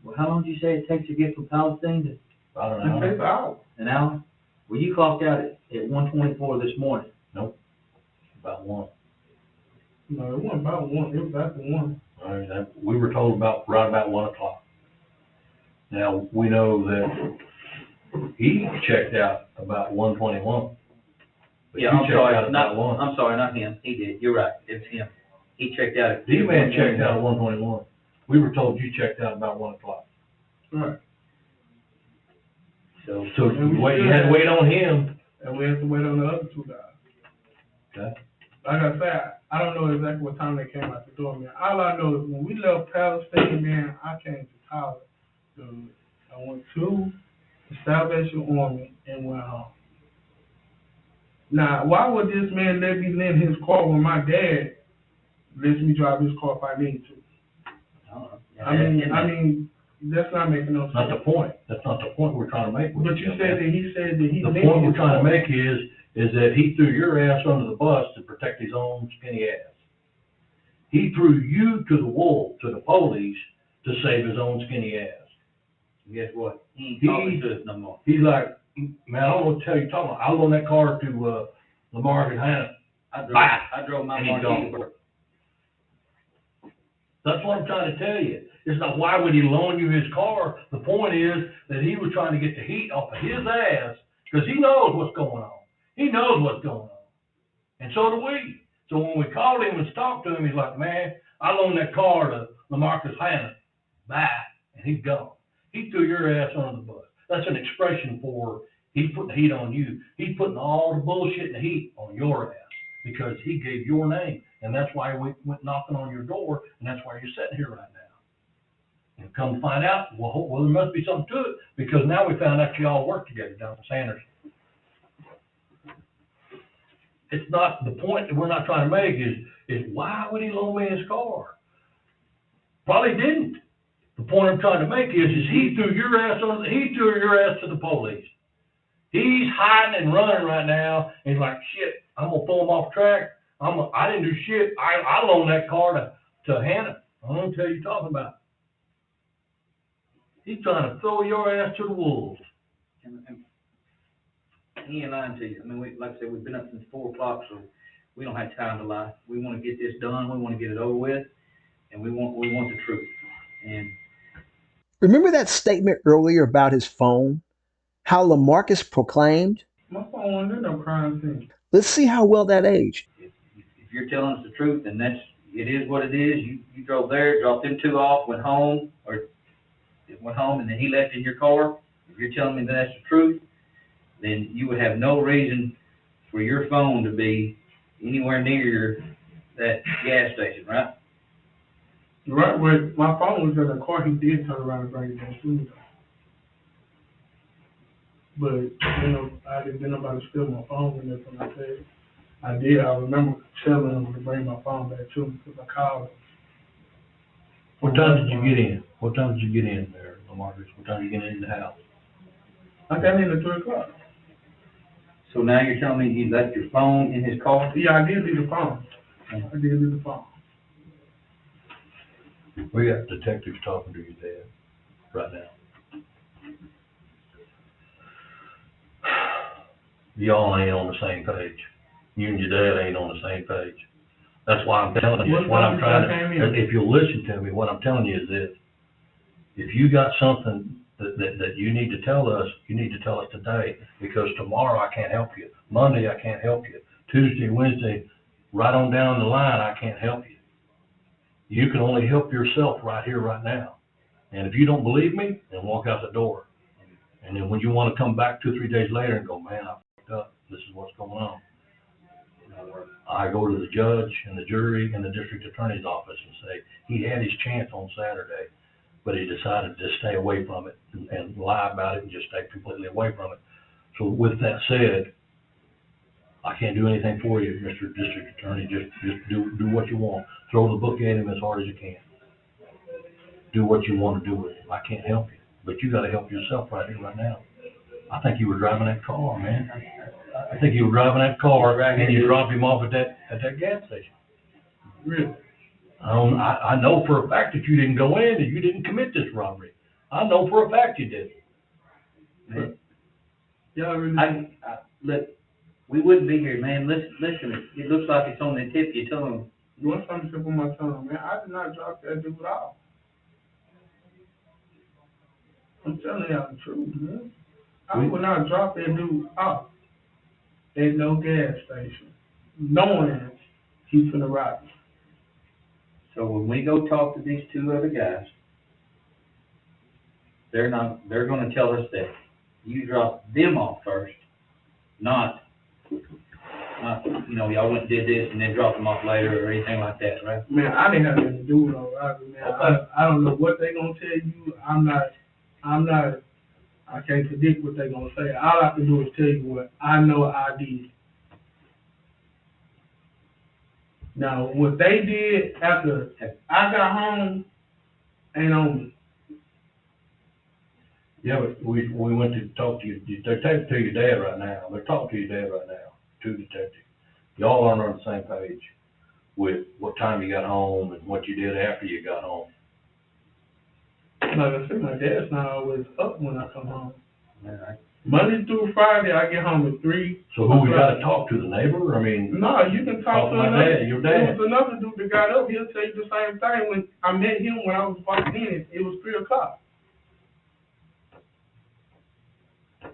Well, how long did you say it takes to get from Palestine to I don't It know. takes an hour. an hour? Well, you clocked out at 1:24 this morning. About 1. No, it wasn't about 1. It was after 1. All right, we were told right about 1 o'clock. Now, we know that he checked out about 1:21. But Yeah, you I'm checked sorry, out about 1. I'm sorry, not him. He did. You're right. It's him. He checked out at. D-Man checked out at 1:21. We were told you checked out about 1 o'clock. Right. So So you had to wait on him. And we had to wait on the other 2 guys. Okay. Like I said, I don't know exactly what time they came out the door, man. All I know is when we left Palestine, man, I came to Tyler. I went to the Salvation Army and went home. Now, why would this man let me in his car when my dad lets me drive his car if I need to? I mean, that's not making no sense. Not the point. That's not the point we're trying to make. But you said that he said that he. The point we're trying to make is that he threw your ass under the bus to protect his own skinny ass. He threw you to the wolves, to the police, to save his own skinny ass. And guess what? He ain't talking to us no more. He's like, man, I don't know what to tell you, talking about. I loaned that car to LaMarcus Hannah. I drove my And he's Marquis gone. to work. That's what I'm trying to tell you. It's not why would he loan you his car. The point is that he was trying to get the heat off of his ass because he knows what's going on. He knows what's going on. And so do we. So when we called him and talked to him, he's like, man, I loaned that car to LaMarcus Hannah. Bye. And he's gone. He threw your ass under the bus. That's an expression for he's putting the heat on you. He's putting all the bullshit and the heat on your ass because he gave your name. And that's why we went knocking on your door, and that's why you're sitting here right now. And come to find out, well, there must be something to it, because now we found out you all work together down at Sanders. It's not, the point that we're not trying to make is why would he loan me his car? Probably didn't. The point I'm trying to make is he threw your ass to the police. He's hiding and running right now, and he's like, shit, I'm gonna throw him off track. I didn't do shit. I loaned that car to Hannah. I don't know what you're talking about. He's trying to throw your ass to the wolves. And he ain't lying to you. I mean, like I said, we've been up since 4 o'clock, so we don't have time to lie. We want to get this done. We want to get it over with, and we want the truth. And Remember that statement earlier about his phone? How LaMarcus proclaimed? My phone wasn't in no crime scene. Let's see how well that aged. if you're telling us the truth, then it is what it is. You drove there, dropped them 2 off, went home, and then he left in your car. If you're telling me that that's the truth, then you would have no reason for your phone to be anywhere near that gas station, right? Right, when my phone was in the car, he did turn around and bring it back to me. But, I didn't get nobody steal my phone and that's when I said I did. I remember telling him to bring my phone back to me because I called him. What time did you get in? What time did you get in there, LaMarcus? What time did you get in the house? I got in at 3 o'clock. So now you're telling me you left your phone in his car? Yeah, I did leave the phone. We got detectives talking to your dad right now. Y'all ain't on the same page. You and your dad ain't on the same page. That's why I'm telling you, what I'm trying to, if you'll listen to me, what I'm telling you is this. If you got something that you need to tell us, you need to tell us today, because tomorrow I can't help you. Monday I can't help you. Tuesday, Wednesday, right on down the line, I can't help you. You can only help yourself right here, right now. And if you don't believe me, then walk out the door. And then when you want to come back 2 or 3 days later and go, man, I fucked up. This is what's going on. I go to the judge and the jury and the district attorney's office and say, he had his chance on Saturday, but he decided to stay away from it and lie about it and just stay completely away from it. So with that said, I can't do anything for you, Mr. District Attorney. Just do what you want. Throw the book at him as hard as you can. Do what you want to do with him. I can't help you, but you got to help yourself right here, right now. I think you were driving that car, man. I think you were driving that car and you dropped him off at that gas station. Really? I know for a fact that you didn't go in and you didn't commit this robbery. I know for a fact you did. Man, Yeah, really. Look, we wouldn't be here, man. Listen, it looks like it's on the tip of your tongue. You want something to tip on my tongue, man? I did not drop that dude off. I'm telling y'all the truth, man. I would not drop that dude off at no gas station, knowing he's finna rob me. So when we go talk to these two other guys, they're gonna tell us that you dropped them off first, not, y'all went and did this and then dropped them off later or anything like that, right? Man, I didn't have nothing to do with no robbery, man. I don't know what they gonna tell you. I can't predict what they gonna say. All I can do is tell you what I know I did. Now, what they did after I got home ain't on me. Yeah, but we went to talk to you. They're talking to your dad right now. They're talking to your dad right now. Two detectives. Y'all aren't on the same page with what time you got home and what you did after you got home. Like I said, my dad's not always up when I come home. Right. Monday through Friday, I get home at 3. So who we got to talk to, the neighbor? I mean, No, you can talk to my another. dad, your There dad. was another dude that got up. He'll tell you the same thing. When I met him when I was walking in, it was 3 o'clock.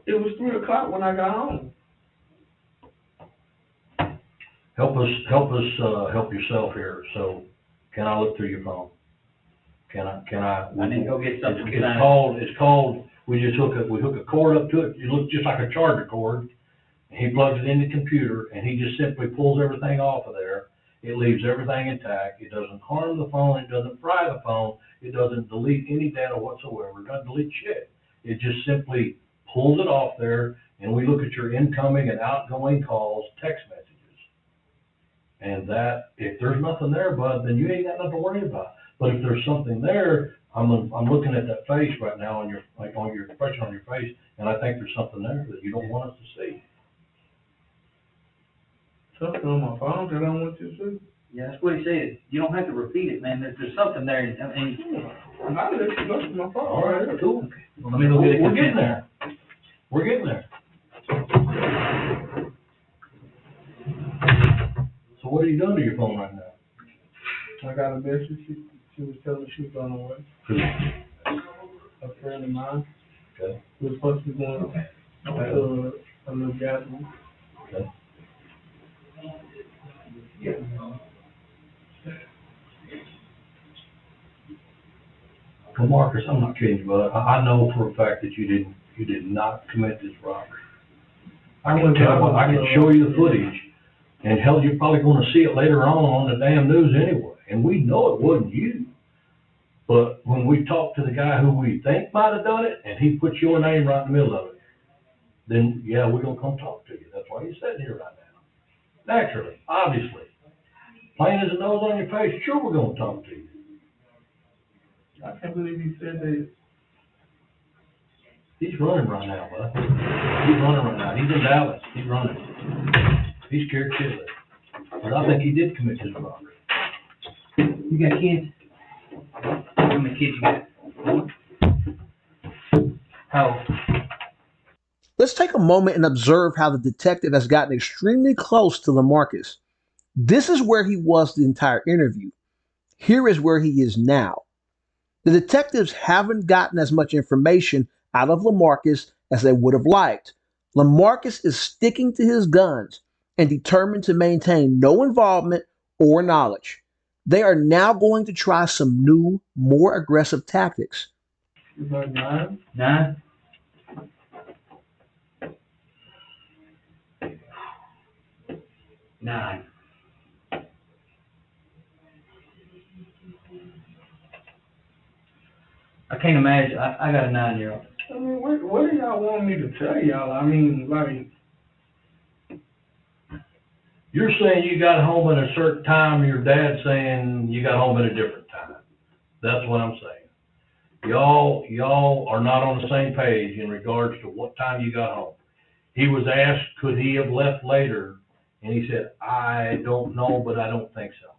It was 3 o'clock when I got home. Help yourself here. So, can I look through your phone? Can I? I need to go get something. It's called. We hook a cord up to it. It looks just like a charger cord. And he plugs it in the computer, and he just simply pulls everything off of there. It leaves everything intact. It doesn't harm the phone. It doesn't fry the phone. It doesn't delete any data whatsoever. It doesn't delete shit. It just simply pulls it off there, and we look at your incoming and outgoing calls, text messages. And that, if there's nothing there, bud, then you ain't got nothing to worry about. But if there's something there, I'm looking at that face right now on your expression on your face, and I think there's something there that you don't want us to see. Something on my phone that I don't want you to see. Yeah, that's what he said. You don't have to repeat it, man. There's something there. And I'll let you go to my phone. All right, cool. well, let me go get it. We're getting there. We're getting there. So what are you doing to your phone right now? I got a message. She was telling me she was on her way. A friend of mine. Okay. We were supposed to be going to a little gathering. Okay. LaMarcus, I'm not kidding you, but I know for a fact that you did not commit this robbery. I can show you the footage, and hell, you're probably going to see it later on the damn news anyway. And we know it wasn't you. But when we talk to the guy who we think might have done it, and he puts your name right in the middle of it, then yeah, we're gonna come talk to you. That's why you're sitting here right now. Naturally, obviously, plain as a nose on your face. Sure, we're gonna talk to you. I can't believe he said that He's running right now, bud. He's running right now. He's in Dallas. He's running. He's scared shitless. But I think he did commit this robbery. You got kids? How many kids you got? How old? Let's take a moment and observe how the detective has gotten extremely close to LaMarcus. This is where he was the entire interview. Here is where he is now. The detectives haven't gotten as much information out of LaMarcus as they would have liked. LaMarcus is sticking to his guns and determined to maintain no involvement or knowledge. They are now going to try some new, more aggressive tactics. It's like 9. 9? Nine. I can't imagine. I got a 9-year-old. I mean, what do y'all want me to tell y'all? I mean, like, You're saying you got home at a certain time, your dad's saying you got home at a different time. That's what I'm saying. Y'all are not on the same page in regards to what time you got home. He was asked, could he have left later? And he said, I don't know, but I don't think so.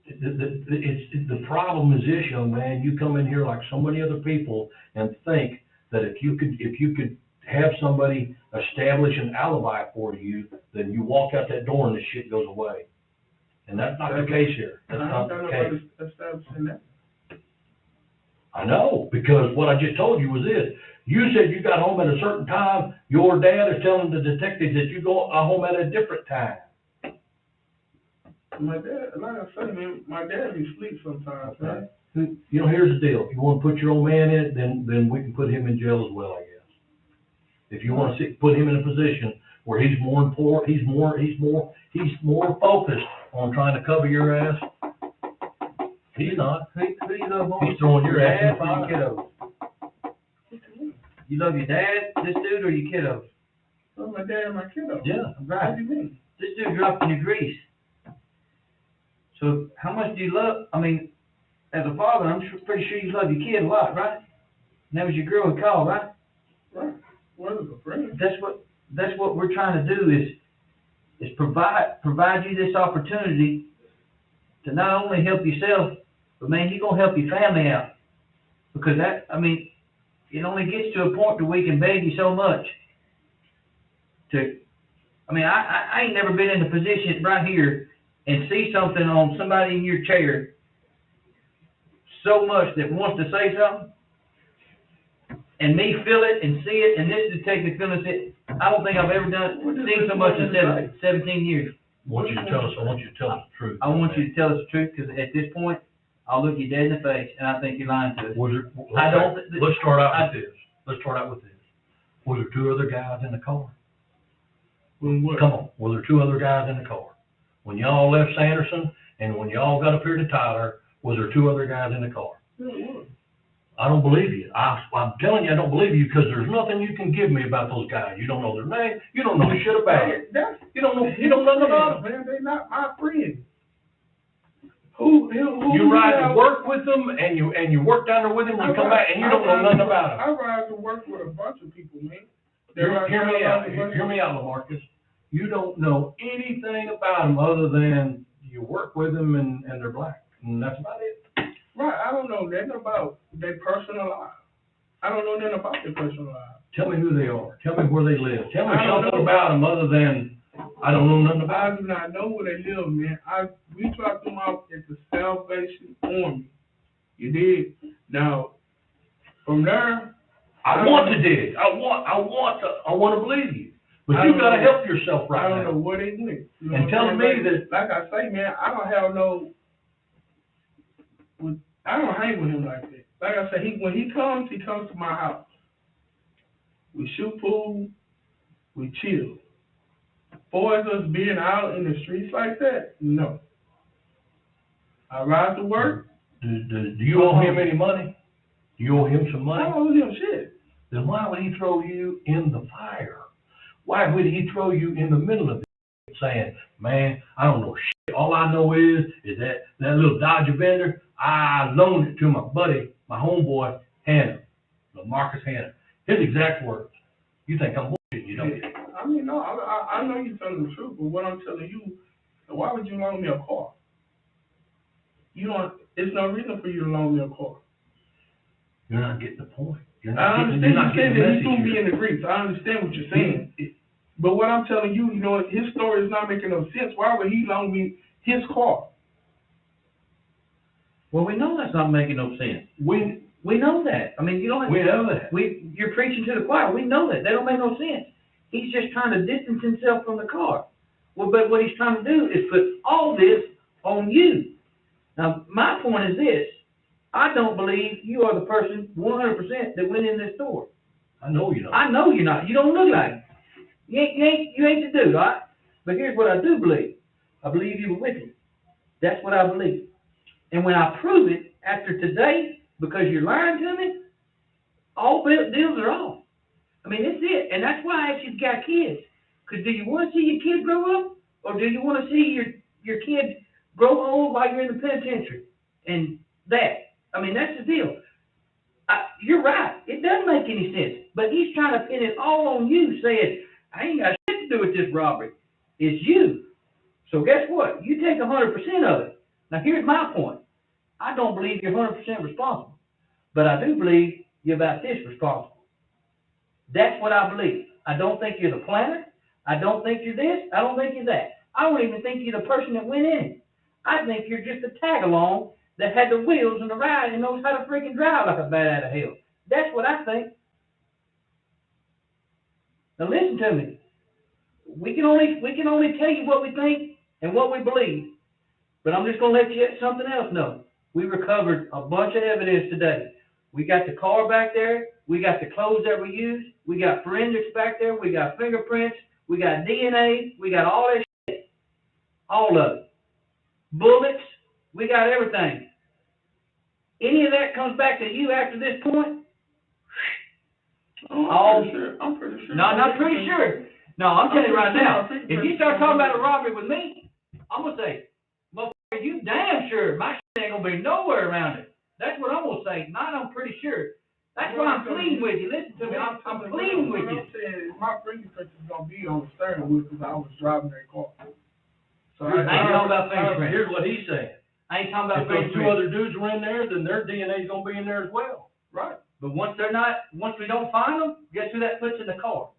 The problem is this, young man, you come in here like so many other people and think that if you could have somebody establish an alibi for you, then you walk out that door and this shit goes away. And that's not the case here. That's not the case. Establishing that. I know, because what I just told you was this. You said you got home at a certain time. Your dad is telling the detectives that you go home at a different time. My dad, like I said, man, my dad be asleep sometimes, man. You know, here's the deal. If you want to put your old man in it, then we can put him in jail as well, I guess. If you want to put him in a position where he's more focused on trying to cover your ass. He's not. Who you love more? He's throwing your ass in the Dad or fire. your kiddos? You love your dad, this dude, or your kiddos? Oh, my dad and my kiddo. Yeah. Right. What do you mean? This dude dropped in your grease. So how much do you love? I mean, as a father, I'm pretty sure you love your kid a lot, right? And that was your girl we called, right? Right. What is a friend? That's what we're trying to do is provide you this opportunity to not only help yourself, but man, you're gonna help your family out. Because it only gets to a point where we can beg you so much. I ain't never been in the position right here and see something on somebody in your chair so much that wants to say something, and me feel it and see it, and this detective feeling it. I don't think I've ever seen so much in 17 years. I want you to tell us the truth. I want you to tell us the truth, because at this point, I'll look you dead in the face, and I think you're lying to us. Let's start out with this. Was there 2 other guys in the car? Come on. Were there 2 other guys in the car? When y'all left Sanderson and when y'all got up here to Tyler, was there 2 other guys in the car? I don't believe you. I'm telling you, I don't believe you, because there's nothing you can give me about those guys. You don't know their name. You don't know shit about it. You don't know nothing about them. Man, they not my friends. Who You ride to work with them, and you work down there with them, and you come back, and you don't know nothing about them. I ride to work with a bunch of people, man. Hear me out, LaMarcus. You don't know anything about them other than you work with them and they're black, and that's about it. Right, I don't know nothing about their personal life. I don't know nothing about their personal life. Tell me who they are. Tell me where they live. Tell me something about them other than I don't know nothing about them. I do not know where they live, man. We dropped them off at the Salvation Army. You did. Now, from there, I want to dig. I want to believe you. But you gotta help yourself right now. I don't know where they went. You know and telling me that, like I say, man, I don't hang with him like that. Like I say, when he comes to my house. We shoot pool, we chill. For us being out in the streets like that, no. I ride to work. Do you owe him any money? Do you owe him some money? I don't owe him shit. Then why would he throw you in the fire? Why would he throw you in the middle of it saying, man, I don't know shit All I know is that little Dodger Bender, I loaned it to my buddy, my homeboy, Hannah, LaMarcus Hannah. His exact words. You think I'm bullshitting, you don't? I mean, no, I know you're telling the truth, but what I'm telling you, why would you loan me a car? You don't. There's no reason for you to loan me a car. You're not getting the point. I understand you saying that he threw me in the grease. I understand what you're saying. But what I'm telling you, his story is not making no sense. Why would he loan me his car? Well, we know that's not making no sense. We know that. I mean, you don't. We know that. You're preaching to the choir. We know that. That don't make no sense. He's just trying to distance himself from the car. Well, but what he's trying to do is put all this on you. Now, my point is this. I don't believe you are the person 100% that went in this store. I know you're not. I know you're not. You don't look like it. You ain't the dude, all right? But here's what I do believe. I believe you were with him. That's what I believe. And when I prove it after today, because you're lying to me, all deals are off. I mean, that's it. And that's why I asked you if you got kids. Because do you want to see your kid grow up? Or do you want to see your kid grow old while you're in the penitentiary? And that. I mean, that's the deal. You're right. It doesn't make any sense. But he's trying to pin it all on you, saying, I ain't got shit to do with this robbery. It's you. So guess what? You take 100% of it. Now, here's my point. I don't believe you're 100% responsible. But I do believe you're about this responsible. That's what I believe. I don't think you're the planner. I don't think you're this. I don't think you're that. I don't even think you're the person that went in. I think you're just a tag-along that had the wheels and the ride and knows how to freaking drive like a bat out of hell. That's what I think. Now listen to me. We can only tell you what we think and what we believe. But I'm just going to let you something else know. We recovered a bunch of evidence today. We got the car back there. We got the clothes that we used. We got forensics back there. We got fingerprints. We got DNA. We got all that shit. All of it. Bullets. We got everything. Any of that comes back to you after this point? I'm pretty sure. No, I'm not pretty sure. No, I'm telling you right now, if you start talking about a robbery with me, I'm going to say, motherfucker, you damn sure my shit ain't going to be nowhere around it. That's what I'm going to say. Not I'm pretty sure. That's why I'm pleading with you. Listen to me. I'm pleading with you. I'm saying my fingerprints is going to be on the steering wheel because I was driving that car. So I ain't talking about fingerprints. Here's what he's saying. I ain't talking about If those two fingerprints. other dudes are in there, then their DNA's gonna be in there as well. Right. But once we don't find them, guess who that puts in the car?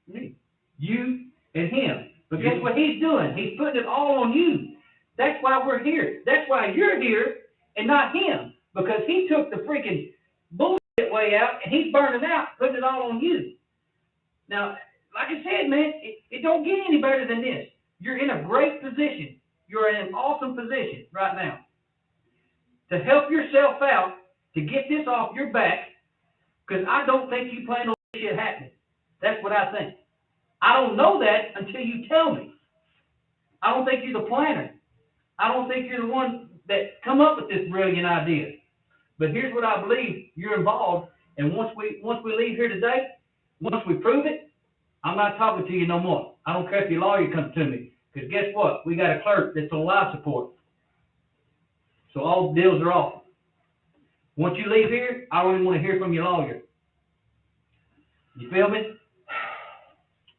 Me. You and him. But guess what he's doing? He's putting it all on you. That's why we're here. That's why you're here and not him. Because he took the freaking bullshit way out and he's burning out, putting it all on you. Now, like I said, man, it don't get any better than this. You're in a great position. You're in an awesome position right now to help yourself out, to get this off your back, because I don't think you plan on this shit happening. That's what I think. I don't know that until you tell me. I don't think you're the planner. I don't think you're the one that come up with this brilliant idea. But here's what I believe. You're involved, and once we leave here today, once we prove it, I'm not talking to you no more. I don't care if your lawyer comes to me. Because guess what? We got a clerk that's on life support. So all deals are off. Once you leave here, I don't even want to hear from your lawyer. You feel me?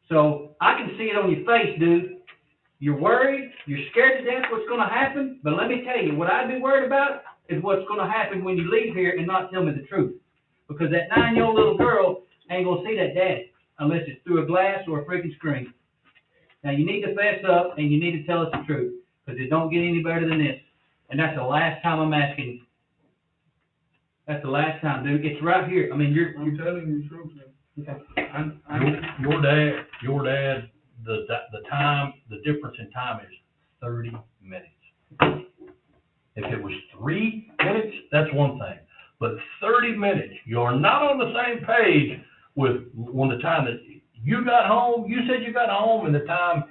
So I can see it on your face, dude. You're worried. You're scared to death what's going to happen. But let me tell you, what I'd be worried about is what's going to happen when you leave here and not tell me the truth. Because that 9-year-old little girl ain't going to see that daddy unless it's through a glass or a freaking screen. Now, you need to fess up, and you need to tell us the truth, because it don't get any better than this. And that's the last time I'm asking you. That's the last time, dude. It's right here. I mean, I'm telling you the truth, man. Okay. Your dad, the time, the difference in time is 30 minutes. If it was 3 minutes, that's one thing. But 30 minutes, you're not on the same page with when the time that you got home, you said you got home, and the time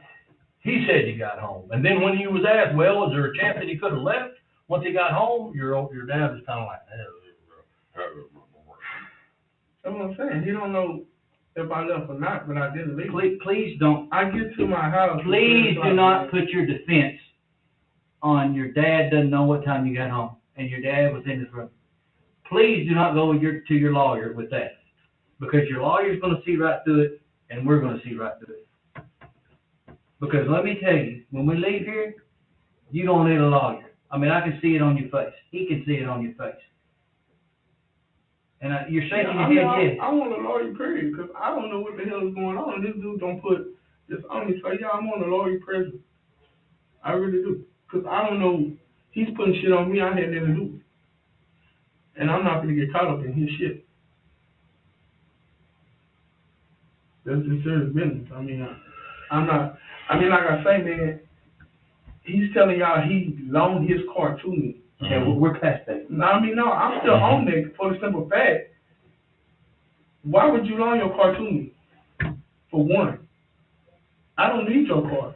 he said you got home. And then when he was asked, well, is there a chance that he could have left once he got home, your dad was kind of like, that's what I'm saying. He don't know if I left or not, but I didn't leave. Please don't. I get to my house. Please do not put your defense on your dad doesn't know what time you got home and your dad was in his room. Please do not go to your lawyer with that, because your lawyer's going to see right through it, and we're going to see right through it. Because let me tell you, when we leave here, you don't need a lawyer. I mean, I can see it on your face. He can see it on your face. And you're shaking your head, yes. I want a lawyer, period, because I don't know what the hell is going on. This dude don't put this on me. So, yeah, I'm on a lawyer present. I really do. Because I don't know. He's putting shit on me I had nothing to do with. And I'm not going to get caught up in his shit. That's just serious business. I mean, I'm not. I mean, like I say, man, he's telling y'all he loaned his car to me. And we're past that. No, I mean, no, I'm still on there for the simple fact. Why would you loan your car to me? For one, I don't need your car.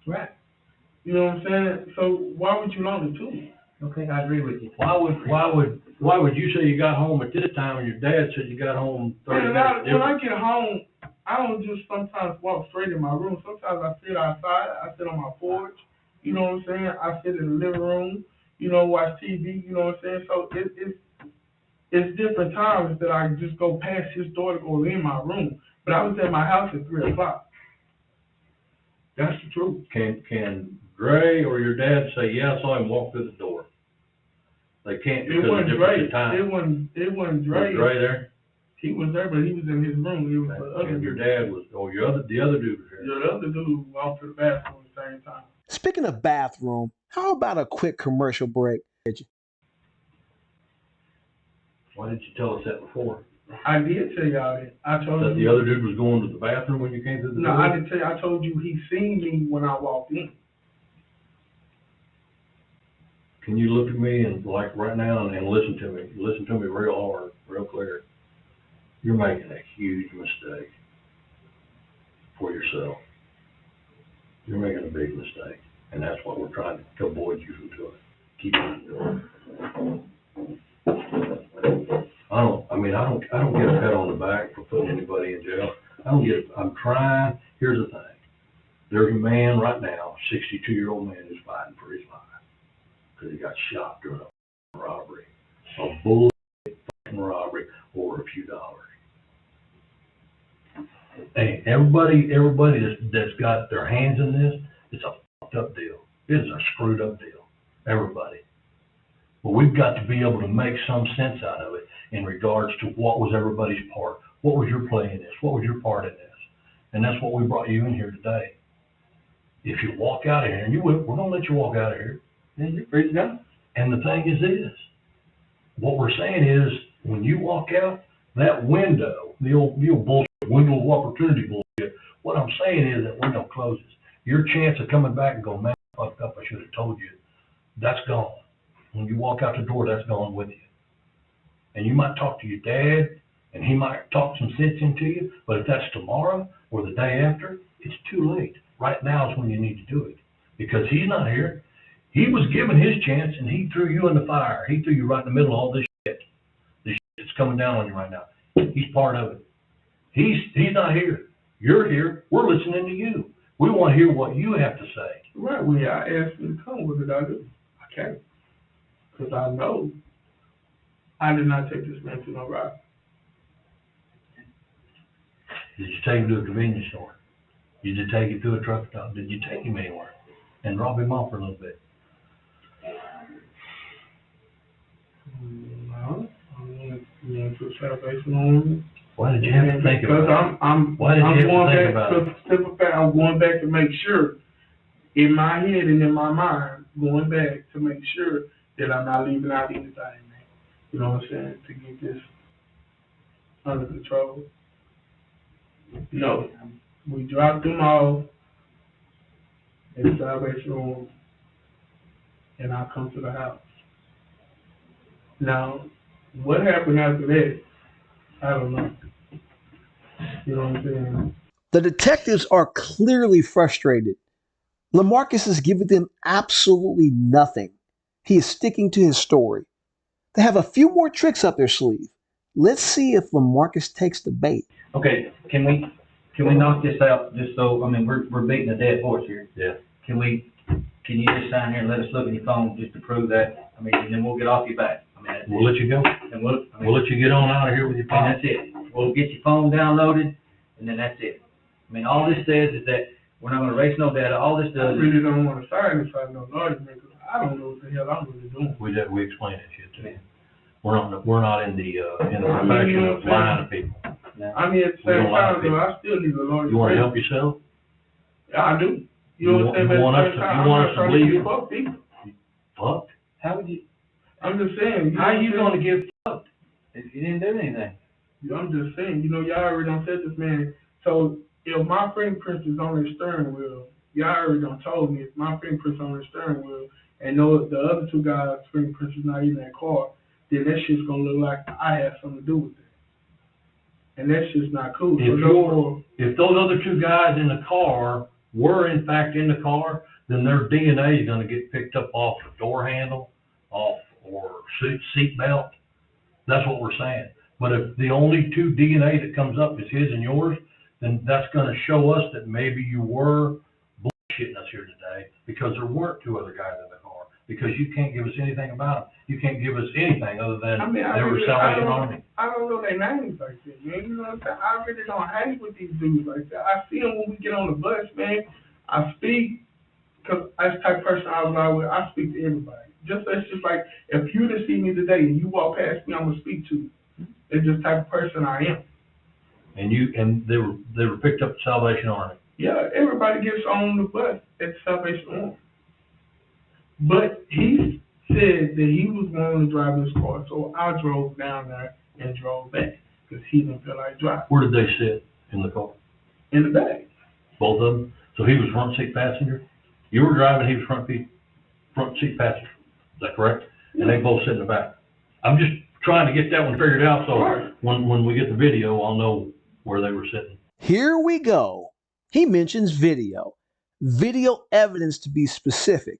Right. You know what I'm saying? So why would you loan it to me? Okay, I agree with you. Why would you say you got home at this time and your dad said you got home 30 minutes? When I get home, I don't just sometimes walk straight in my room. Sometimes I sit outside. I sit on my porch. You know what I'm saying? I sit in the living room. You know, watch TV. You know what I'm saying? So it's different times that I just go past his door to go in my room. But I was at my house at 3 o'clock. That's the truth. Can Dre or your dad say, yeah, I saw him walk through the door? They can't because of different time. It wasn't Dre. Was Dre there? He was there, but he was in his room. It was the other And your dude. dad was, or the other dude was here. The other dude walked to the bathroom at the same time. Speaking of bathroom, how about a quick commercial break? Why didn't you tell us that before? I did tell y'all that. I told That you. the other dude was going to the bathroom when you came through the door? No, I didn't tell you. I told you he seen me when I walked in. Can you look at me and like right now and listen to me? Listen to me real hard, real clear. You're making a huge mistake for yourself. You're making a big mistake, and that's what we're trying to avoid you from doing. Keep on doing. I don't get a pat on the back for putting anybody in jail. I'm trying. Here's the thing. There's a man right now, 62-year-old man who's fighting for his life because he got shot during a robbery, a bullshit fucking robbery over a few dollars. Hey, everybody that's got their hands in this, it's a fucked up deal. It is a screwed up deal. Everybody. But we've got to be able to make some sense out of it in regards to what was everybody's part. What was your play in this? What was your part in this? And that's what we brought you in here today. If you walk out of here, and you will, we're going to let you walk out of here, and you're free to go. And the thing is this, what we're saying is, when you walk out, that window, the old bullshit, window of opportunity bullshit, what I'm saying is that window closes. Your chance of coming back and going, man, I fucked up, I should have told you, that's gone. When you walk out the door, that's gone with you. And you might talk to your dad, and he might talk some sense into you, but if that's tomorrow or the day after, it's too late. Right now is when you need to do it. Because he's not here. He was given his chance, and he threw you in the fire. He threw you right in the middle of all this shit. This shit that's coming down on you right now. He's part of it. He's not here. You're here. We're listening to you. We want to hear what you have to say. Right, when y'all asked me to come, what did I do? I can't. Because I know I did not take this man to no ride. Did you take him to a convenience store? Did you take him to a truck stop? Did you take him anywhere and drop him off for a little bit? No, I went to a salvation army. Why did you have to think about it? I'm going back to make sure, in my head and in my mind, going back to make sure that I'm not leaving out anything, man. You know what I'm saying? To get this under control. No, we dropped them off at the salvation army, and I come to the house. Now, what happened after that, I don't know. You know what I'm saying? The detectives are clearly frustrated. LaMarcus is giving them absolutely nothing. He is sticking to his story. They have a few more tricks up their sleeve. Let's see if LaMarcus takes the bait. Okay, can we knock this out, just so, I mean, we're beating a dead horse here. Yeah. Can you just sign here and let us look at your phone just to prove that? I mean, and then we'll get off your back. I mean, that's We'll let you go. And We'll let you get on out of here with your phone. and that's it. We'll get your phone downloaded, and then that's it. I mean, all this says is that we're not gonna erase no data. All this I does is, really don't wanna sign this out no argument, because I don't know what the hell I'm really doing. We explain that shit to you. We're not in the profession of lying to people. I mean, at the We same don't lie to time, though, people. I still need a lawyer. You wanna help yourself? Yeah, I do. You know what I'm saying? You want us to- you want us to believe you? Fuck people. Fuck. how would you, I'm just saying. how are you know what I'm gonna give fuck if you didn't do anything? saying? I'm just saying, y'all already done said this, man. So if my fingerprints is on the steering wheel, y'all already done told me if my fingerprints on the steering wheel and know the other two guys' fingerprints is not in that car, then that shit's gonna look like I had something to do with it. And that's just not cool. If those other two guys in the car were in fact in the car, then their DNA is gonna get picked up off the door handle, or seat belt. That's what we're saying. But if the only two DNA that comes up is his and yours, then that's gonna show us that maybe you were bullshitting us here today, because there weren't two other guys in the car. Because you can't give us anything about them. You can't give us anything other than they were Salvation Army. I don't know their names like that, man. You know what I'm saying? I really don't hang with these dudes like that. I see them when we get on the bus, man. I speak, because that's the type of person I was out with. I speak to everybody. That's just like, if you to see me today and you walk past me, I'm going to speak to you. It's just the type of person I am. And they were picked up at Salvation Army. Yeah, everybody gets on the bus at Salvation Army. But he said that he was going to drive his car, so I drove down there and drove back because he didn't feel like driving. Where did they sit in the car? In the back. Both of them? So he was front seat passenger? You were driving, he was front seat passenger. Is that correct? And they both sit in the back. I'm just trying to get that one figured out, so when we get the video, I'll know where they were sitting. Here we go. He mentions video. Video evidence, to be specific.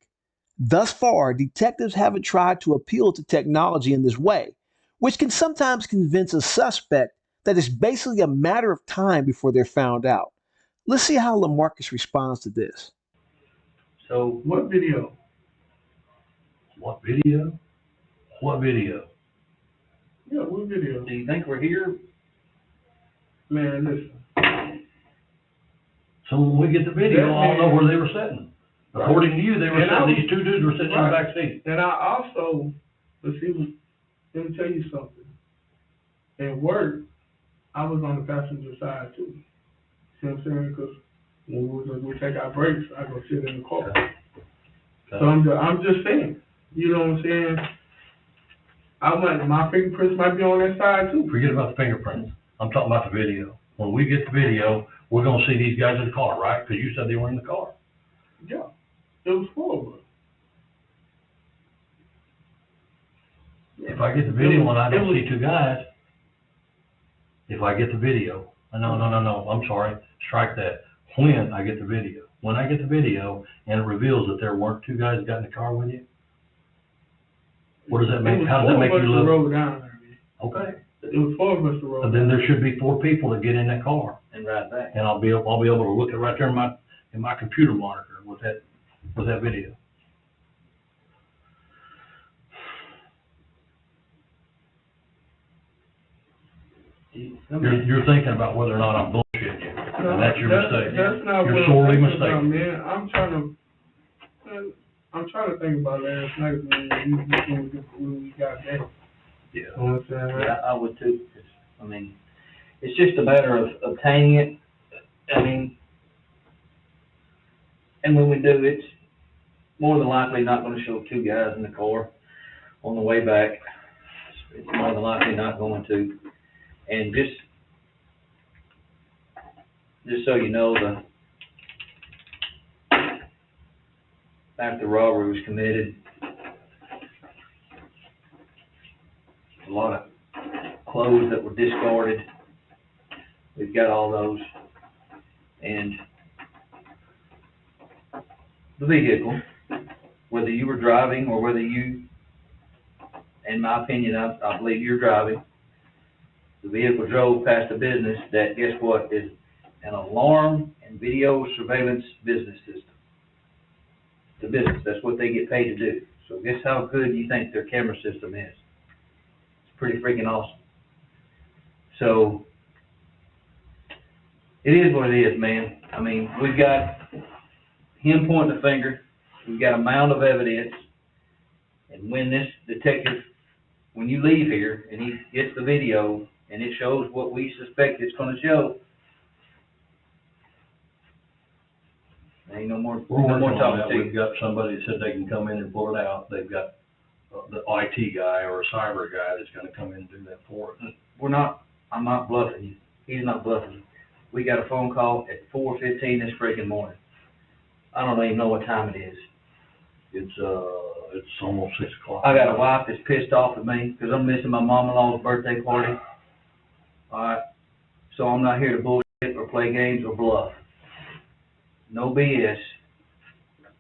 Thus far, detectives haven't tried to appeal to technology in this way, which can sometimes convince a suspect that it's basically a matter of time before they're found out. Let's see how LaMarcus responds to this. So, What video? What video? What video? Yeah, what video? do you think we're here? Man, listen. So when we get the video, I'll know where they were sitting. According to you, these two dudes were sitting in the back seat. And I also, let me tell you something. At work, I was on the passenger side too. See what I'm saying? Because when we take our breaks, I go sit in the car. Okay. So I'm just saying. You know what I'm saying? My fingerprints might be on that side too. Forget about the fingerprints. I'm talking about the video. When we get the video, we're gonna see these guys in the car, right? Because you said they were in the car. Yeah. It was 4 of us. If I get the video and I don't see two guys, if I get the video, no, I'm sorry, strike that. When I get the video. When I get the video and it reveals that there weren't two guys that got in the car with you, what does that make? How does that make you look? Rode down there, man. Okay. It was 4 of us to roll. And then there should be 4 people that get in that car. And ride back. And I'll be able to look at it right there in my computer monitor with that video. You're thinking about whether or not I'm bullshitting you, and that's your mistake. That's not You're what sorely I'm thinking about, mistaken. man. I'm trying to think about last night when we got that. Yeah. You know what I'm saying? Yeah, I would too. I mean, it's just a matter of obtaining it. I mean, and when we do, it's more than likely not going to show 2 guys in the car on the way back. It's more than likely not going to. And just so you know, after the robbery was committed, a lot of clothes that were discarded. We've got all those. And the vehicle, whether you were driving or whether you, in my opinion, I believe you're driving, the vehicle drove past a business that, guess what, is an alarm and video surveillance business system. The business, that's what they get paid to do. So guess how good you think their camera system is? It's pretty freaking awesome. So, it is what it is, man. I mean, we've got him pointing the finger, we've got a mound of evidence, and when this detective, when you leave here and he gets the video and it shows what we suspect it's gonna show, ain't no more We're working on talking that. to you. We've got somebody that said they can come in and pull it out. They've got the IT guy or a cyber guy that's gonna come in and do that for us. I'm not bluffing you. He's not bluffing you. We got a phone call at 4:15 this freaking morning. I don't even know what time it is. It's almost 6 o'clock. I got a wife that's pissed off at me because I'm missing my mom-in-law's birthday party. Alright, so I'm not here to bullshit or play games or bluff. No BS.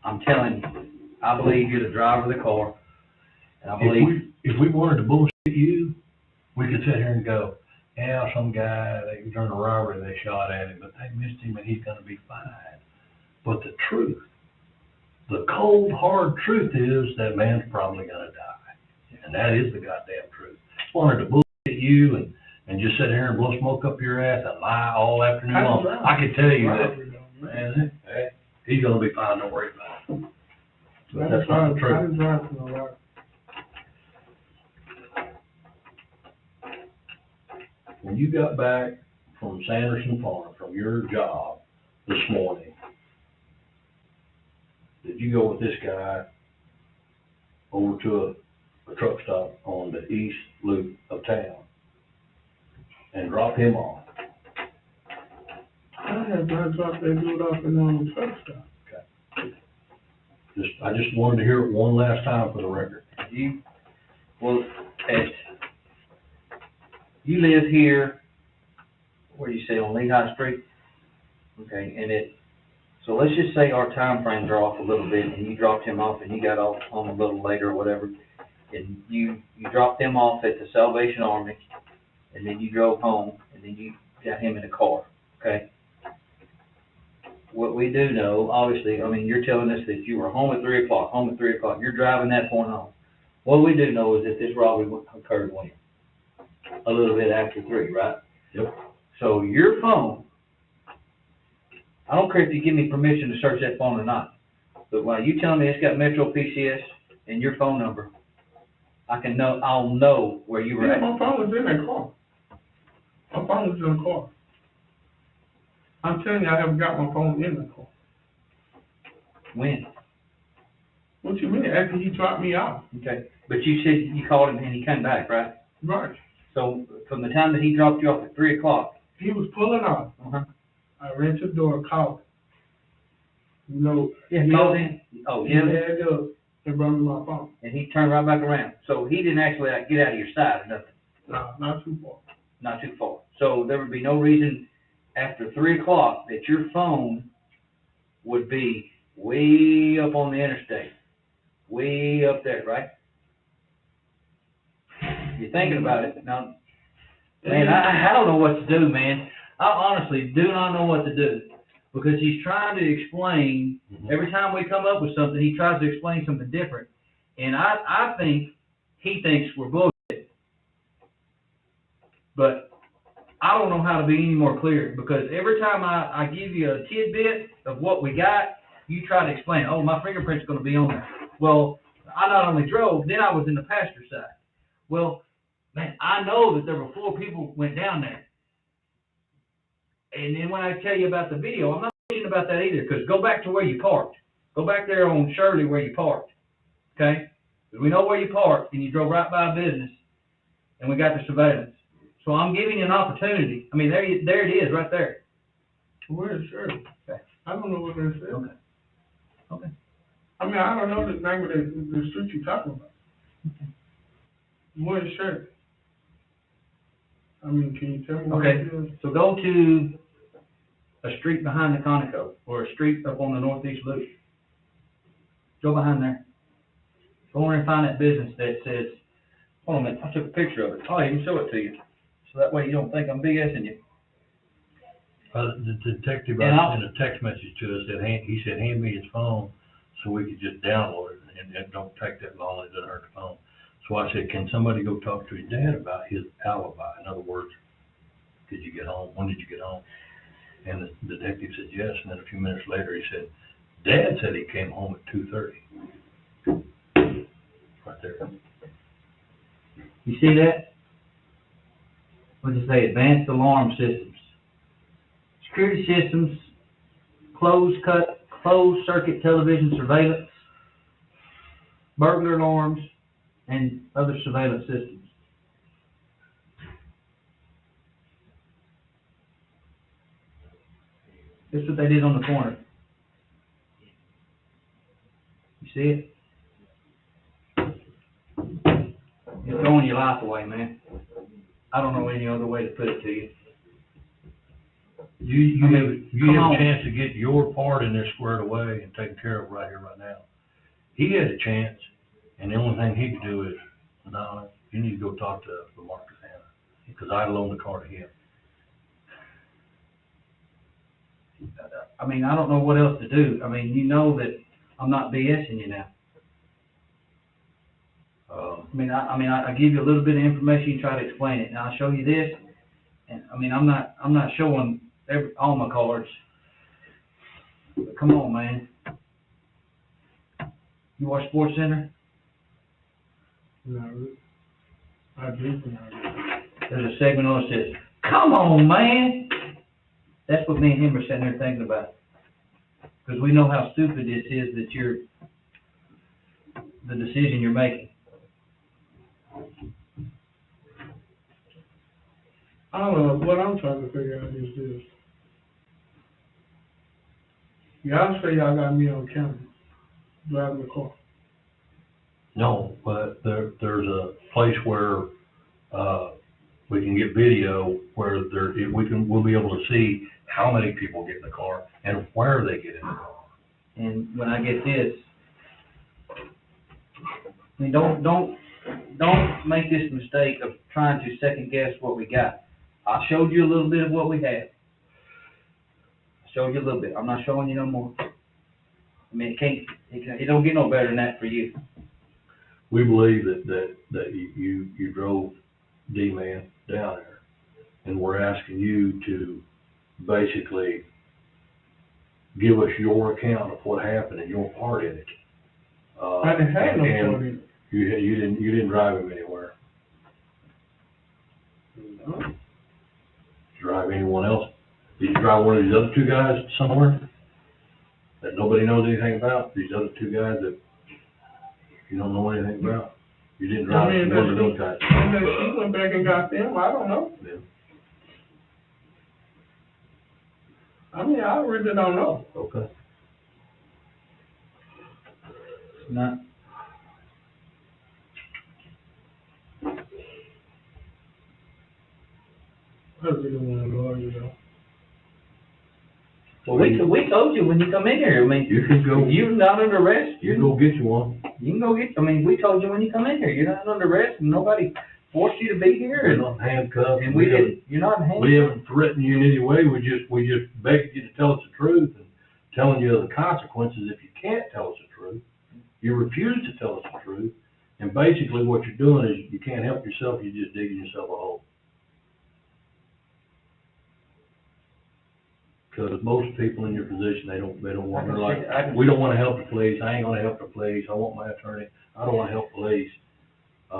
I'm telling you, I believe you're the driver of the car. And I believe... If we wanted to bullshit you, we could sit here and go, yeah, some guy, during a robbery, they shot at him, but they missed him and he's gonna be fine. But the truth, the cold, hard truth is that man's probably gonna die. And that is the goddamn truth. Wanted to bullshit you and just sit here and blow smoke up your ass and lie all afternoon long. I could tell you that, man, hey, he's gonna be fine, don't worry about it. But that's not the truth. When you got back from Sanderson Farm, from your job this morning, did you go with this guy over to a truck stop on the east loop of town and drop him off? I had not dropped that dude off in the truck stop. I just wanted to hear it one last time for the record. You live here, where you say, on Lehigh Street? Okay, so let's just say our time frames are off a little bit, and you dropped him off, and you got off home a little later or whatever, and you dropped him off at the Salvation Army, and then you drove home, and then you got him in a car, okay? What we do know, obviously, I mean, you're telling us that you were home at 3 o'clock, you're driving that point home. What we do know is that this robbery occurred when? A little bit after 3, right? Yep. So your phone, I don't care if you give me permission to search that phone or not, but while you telling me it's got Metro PCS and your phone number, I'll know where you were at. My phone was in that car. My phone was in the car. I'm telling you, I haven't got my phone in the car. When? What you mean? After he dropped me off. Okay, but you said you called him and he came back, right? Right. So from the time that he dropped you off at 3 o'clock. He was pulling off. Uh-huh. I ran to the door, called. You know. Yeah, called in. Oh, He yeah. had up and brought me my phone. And he turned right back around. So he didn't actually get out of your side or nothing. No, not too far. Not too far. So there would be no reason after 3 o'clock that your phone would be way up on the interstate. Way up there, right? You're thinking about it. Now, man, I don't know what to do, man. I honestly do not know what to do. Because he's trying to explain, every time we come up with something, he tries to explain something different. And I think he thinks we're bullshit. But I don't know how to be any more clear, because every time I give you a tidbit of what we got, you try to explain, oh, my fingerprint's going to be on there. Well, I not only drove, then I was in the passenger side. Well, man, I know that there were 4 people went down there. And then when I tell you about the video, I'm not thinking about that either, because go back to where you parked. Go back there on Shirley where you parked, okay? Because we know where you parked, and you drove right by a business, and we got the surveillance. So I'm giving you an opportunity. I mean, there it is, right there. Where is Shirley? Okay. I don't know what that says. Okay. I mean, I don't know the name of the street you're talking about. Okay. Where is Shirley? I mean, can you tell me where Okay, it is? so go to a street behind the Conoco, or a street up on the northeast loop. Go behind there. Go in and find that business that says, hold on a minute, I took a picture of it. I'll even show it to you. So that way you don't think I'm BSing you. The detective And I'll- sent a text message to us that he said, hand me his phone so we could just download it, and it don't take that long, it doesn't hurt the phone. So I said, can somebody go talk to his dad about his alibi? In other words, did you get home? When did you get home? And the detective said yes, and then a few minutes later he said, Dad said he came home at 2:30. Right there. You see that? What does it say? Advanced alarm systems. Security systems, closed circuit television surveillance, burglar alarms, and other surveillance systems. This is what they did on the corner. You see it? You're throwing your life away, man. I don't know any other way to put it to you. You come have on. a chance to get your part in there squared away and taken care of right here, right now. He had a chance, and the only thing he could do is, no, you need to go talk to LaMarcus Hannah, because I loaned the car to him. I mean, I don't know what else to do. I mean, you know that I'm not BSing you now. I give you a little bit of information, you try to explain it, and I'll show you this, and I'm not showing all my cards. But come on, man. You watch Sports Center? Not really. I do, but not really. There's a segment on it that says, come on, man. That's what me and him are sitting there thinking about. Because we know how stupid this is that the decision you're making. I don't know, what I'm trying to figure out is this. Y'all say y'all got me on camera, driving the car. No, but there's a place where, we can get video where we'll be able to see how many people get in the car and where they get in the car. And when I get this, I mean, don't make this mistake of trying to second guess what we got. I showed you a little bit of what we had. I showed you a little bit. I'm not showing you no more. I mean, it don't get no better than that for you. We believe that you drove D-Man down there, and we're asking you to basically give us your account of what happened and your part in it. I didn't have no part in it. You didn't drive him anywhere. No. Did you drive anyone else? Did you drive one of these other two guys somewhere that nobody knows anything about? These other two guys that you don't know anything about? You didn't drive one of those guys. And then she went back and got them, I don't know. Yeah. I mean, I really don't know. Okay. Not. I really want to lawyer though. Well, we told you when you come in here. I mean, You can go. you're not under arrest. You can go get you one. You can go get. I mean, we told you when you come in here. You're not under arrest, and nobody forced you to be here. You're not handcuffed. And we didn't. You're not handcuffed. We haven't threatened you in any way. We just begged you to tell us the truth, and telling you the consequences if you can't tell us the truth. You refuse to tell us the truth, and basically what you're doing is you can't help yourself. You're just digging yourself a hole. Because most people in your position, they don't want to, like, we don't want to help the police. I ain't going to help the police. I want my attorney. I don't want to help police. I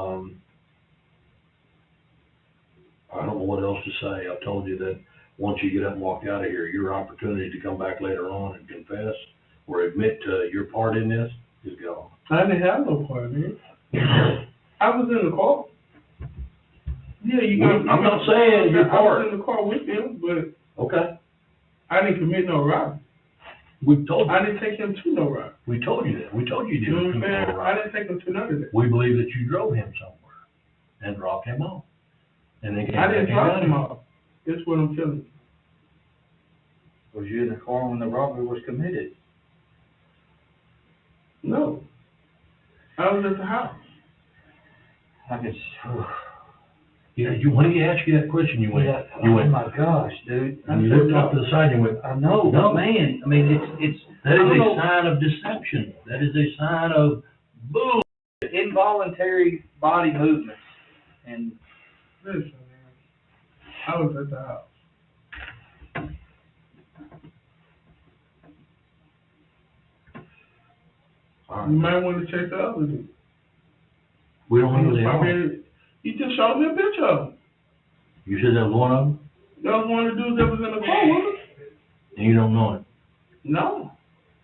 don't know what else to say. I've told you that once you get up and walk out of here, your opportunity to come back later on and confess or admit to your part in this is gone. I didn't have no part in it. I was in the car. Yeah, I'm not saying your I part. was in the car with him, but Okay. I didn't commit no robbery. We told you. I didn't take him to no robbery. We told you that. We told you you You know didn't what I'm commit saying? no I robbery. didn't take him to none of that. We believe that you drove him somewhere and dropped him off. And then came I back didn't and drop got him off. That's what I'm telling you. Was you in the car when the robbery was committed? No. I was at the house. I could. Yeah, when he asked you that question, you went, oh my gosh, dude. and you looked off to the side and you went, I know, no. man, I mean, it's. That is I don't a know. sign of deception. That is a sign of bull. Involuntary body movements, and Listen, man, I was at the house. You might want to check the other dude. We don't know who they are. You just showed me a picture of him. You said that was one of them, That was one of the dudes that was in the car with us. and you don't know it. No,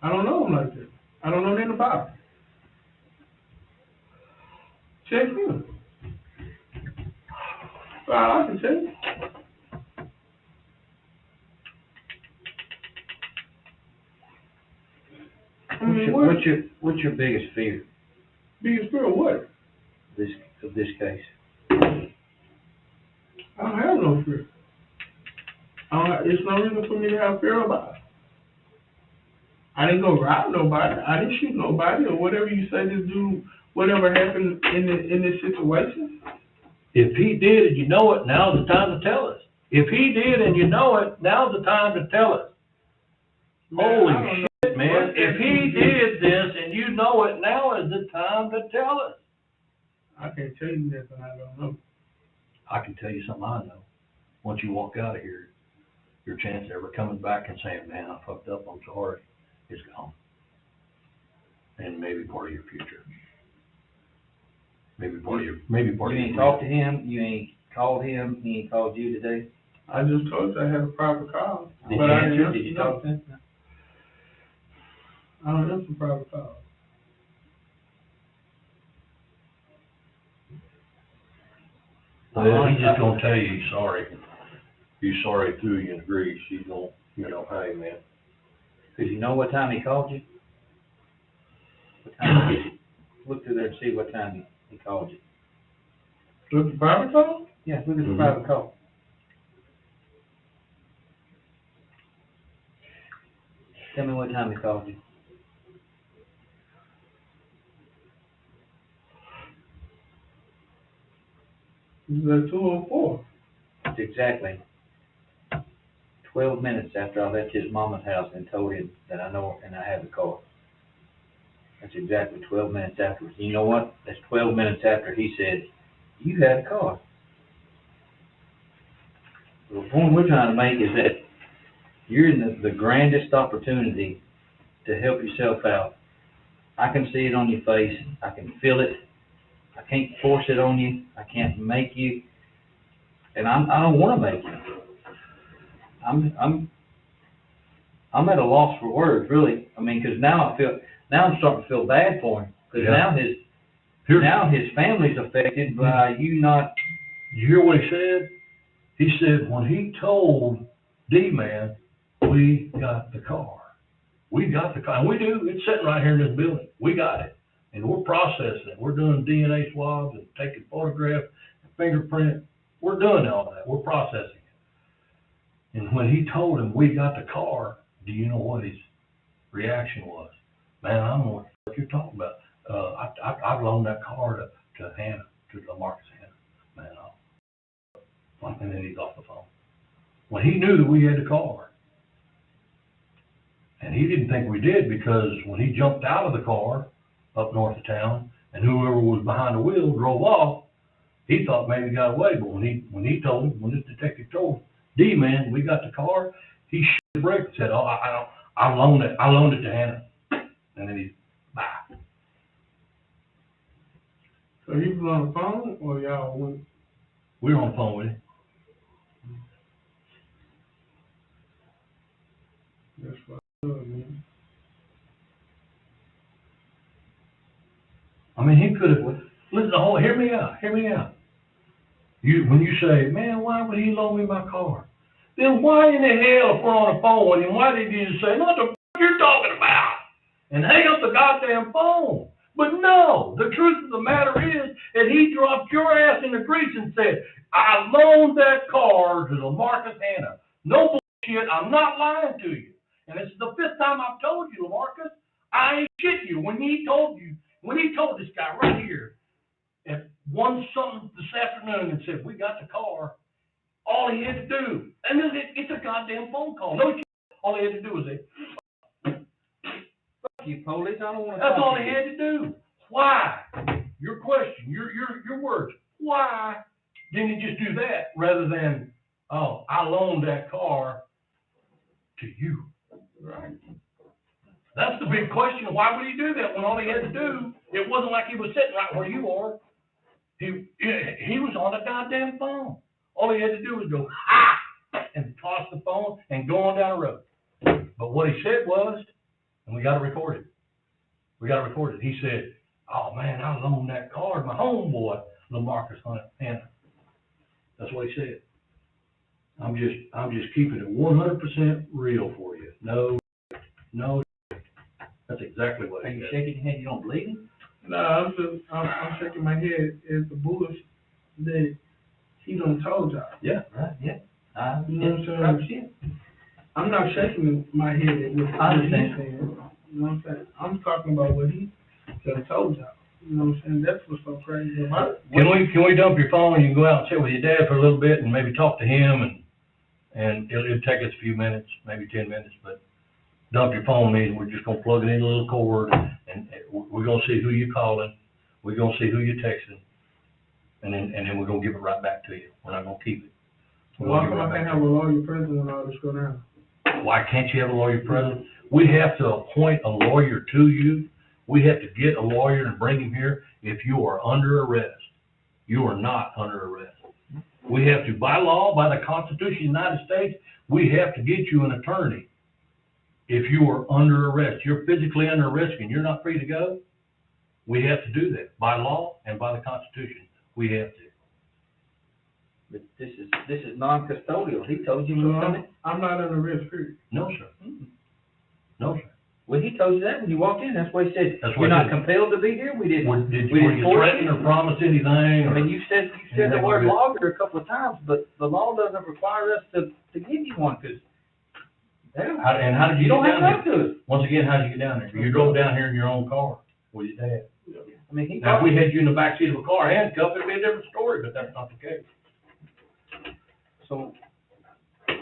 I don't know him like that. I don't know anything about him. Check him. Well, I can tell you. I mean, what's your biggest fear biggest fear of what? of this case? I don't have no fear. It's no reason for me to have fear about it. I didn't go rob nobody. I didn't shoot nobody or whatever you say this dude, whatever happened in this situation. If he did and you know it, now's the time to tell us. If he did and you know it, now's the time to tell us. Holy shit, man. If he did this and you know it, now is the time to tell us. I can't tell you nothing I don't know. I can tell you something I know. Once you walk out of here, your chance of ever coming back and saying, man, I fucked up, I'm sorry, is gone. And maybe part of your future. Maybe part of your You ain't talked to him, you ain't called him, he ain't called you today? I just told you I had a private call. Did but you I answer? didn't Did you talk to him? I don't answer private calls. Well, he's just gonna tell you he's sorry. He's sorry through you and agrees. He's gonna, hey, man. Cause you know what time he called you? What time? Look through there and see what time he called you. Look at the private call? Yeah, look at the private call. Tell me what time he called you. It was at 2:04. It's exactly 12 minutes after I left his mama's house and told him that I know and I have the car. That's exactly 12 minutes after. You know what? That's 12 minutes after he said, you had a car. The point we're trying to make is that you're in the grandest opportunity to help yourself out. I can see it on your face. I can feel it. I can't force it on you. I can't make you. And I don't want to make you. I'm at a loss for words, really. I mean, because now I'm starting to feel bad for him. Because now his family's affected by you not. Did you hear what he said? He said when he told D-Man, we got the car. We got the car. And we do. It's sitting right here in this building. We got it. And we're processing it. We're doing DNA swabs and taking photographs and fingerprint. We're doing all that. We're processing it. And when he told him we got the car, do you know what his reaction was? Man, I don't know what the fuck you're talking about. I've loaned that car to Hannah, to LaMarcus Hannah. Man, and then he's off the phone. When he knew that we had the car, and he didn't think we did because when he jumped out of the car up north of town, and whoever was behind the wheel drove off, he thought maybe he got away. But when this detective told D-Man we got the car, he shit the brake and said, I loaned it to Hannah. And then he's bye. So he was on the phone or y'all went? We were on the phone with him. That's what man. I mean, he could have, listen, hear me out. When you say, man, why would he loan me my car? Then why in the hell, if we're on the phone with him, why did you just say, what the f*** you're talking about? And hang up the goddamn phone. But no, the truth of the matter is that he dropped your ass in the grease and said, I loaned that car to LaMarcus Hannah. No bullshit, I'm not lying to you. And this is the fifth time I've told you, LaMarcus, I ain't shit you. When he told this guy right here, one something this afternoon and said, we got the car. All he had to do, and it's a goddamn phone call. No shit. All he had to do was say, Fuck you, police, I don't wanna that's talk all to he you. had to do. Why? Your question, your words. Why didn't he just do that rather than, oh, I loaned that car to you? Right. That's the big question. Why would he do that when all he had to do, it wasn't like he was sitting right where you are. He was on the goddamn phone. All he had to do was go, ha, and toss the phone and go on down the road. But what he said was, and we got it recorded. He said, oh man, I loaned that car to my homeboy, LaMarcus Hannah. That's what he said. I'm just keeping it 100% real for you. No. That's exactly what Are he you said. shaking your head, you don't believe me? No, I'm shaking my head at the bullshit that he done told y'all. Yeah. Right, yeah. You know what I'm saying? I'm not shaking my head at what I he's understand. saying. You know what I'm saying? I'm talking about what he done told y'all. You know what I'm saying? That's what's so crazy about it. Can we dump your phone? You can go out and sit with your dad for a little bit and maybe talk to him and it'll take us a few minutes, maybe 10 minutes, but dump your phone means we're just gonna plug it in a little cord and we're gonna see who you're calling, we're gonna see who you're texting, and then we're gonna give it right back to you. We're not gonna keep it. We're Why gonna give it come I right can't back have to a you. lawyer present when all this go down? Why can't you have a lawyer present? We have to appoint a lawyer to you. We have to get a lawyer and bring him here if you are under arrest. You are not under arrest. We have to, by law, by the Constitution of the United States, we have to get you an attorney. If you are under arrest, you're physically under arrest and you're not free to go, we have to do that by law and by the Constitution. We have to. But this is non-custodial. He told you when you come in. I'm not under arrest, period. No, sir. No, sir. Well, he told you that when you walked in. That's what he said. That's what You're he not said. compelled to be here. We didn't. Were we you didn't force threaten you. or promise anything? I mean, you said the anything word like that? lawyer a couple of times, but the law doesn't require us to give you one because And how did you you don't get have down to here? to us. Once again, how did you get down there? You drove down here in your own car with your dad. I mean, he Now, if we had you in the backseat of a car handcuffed, it'd be a different story, but that's not the case. So, I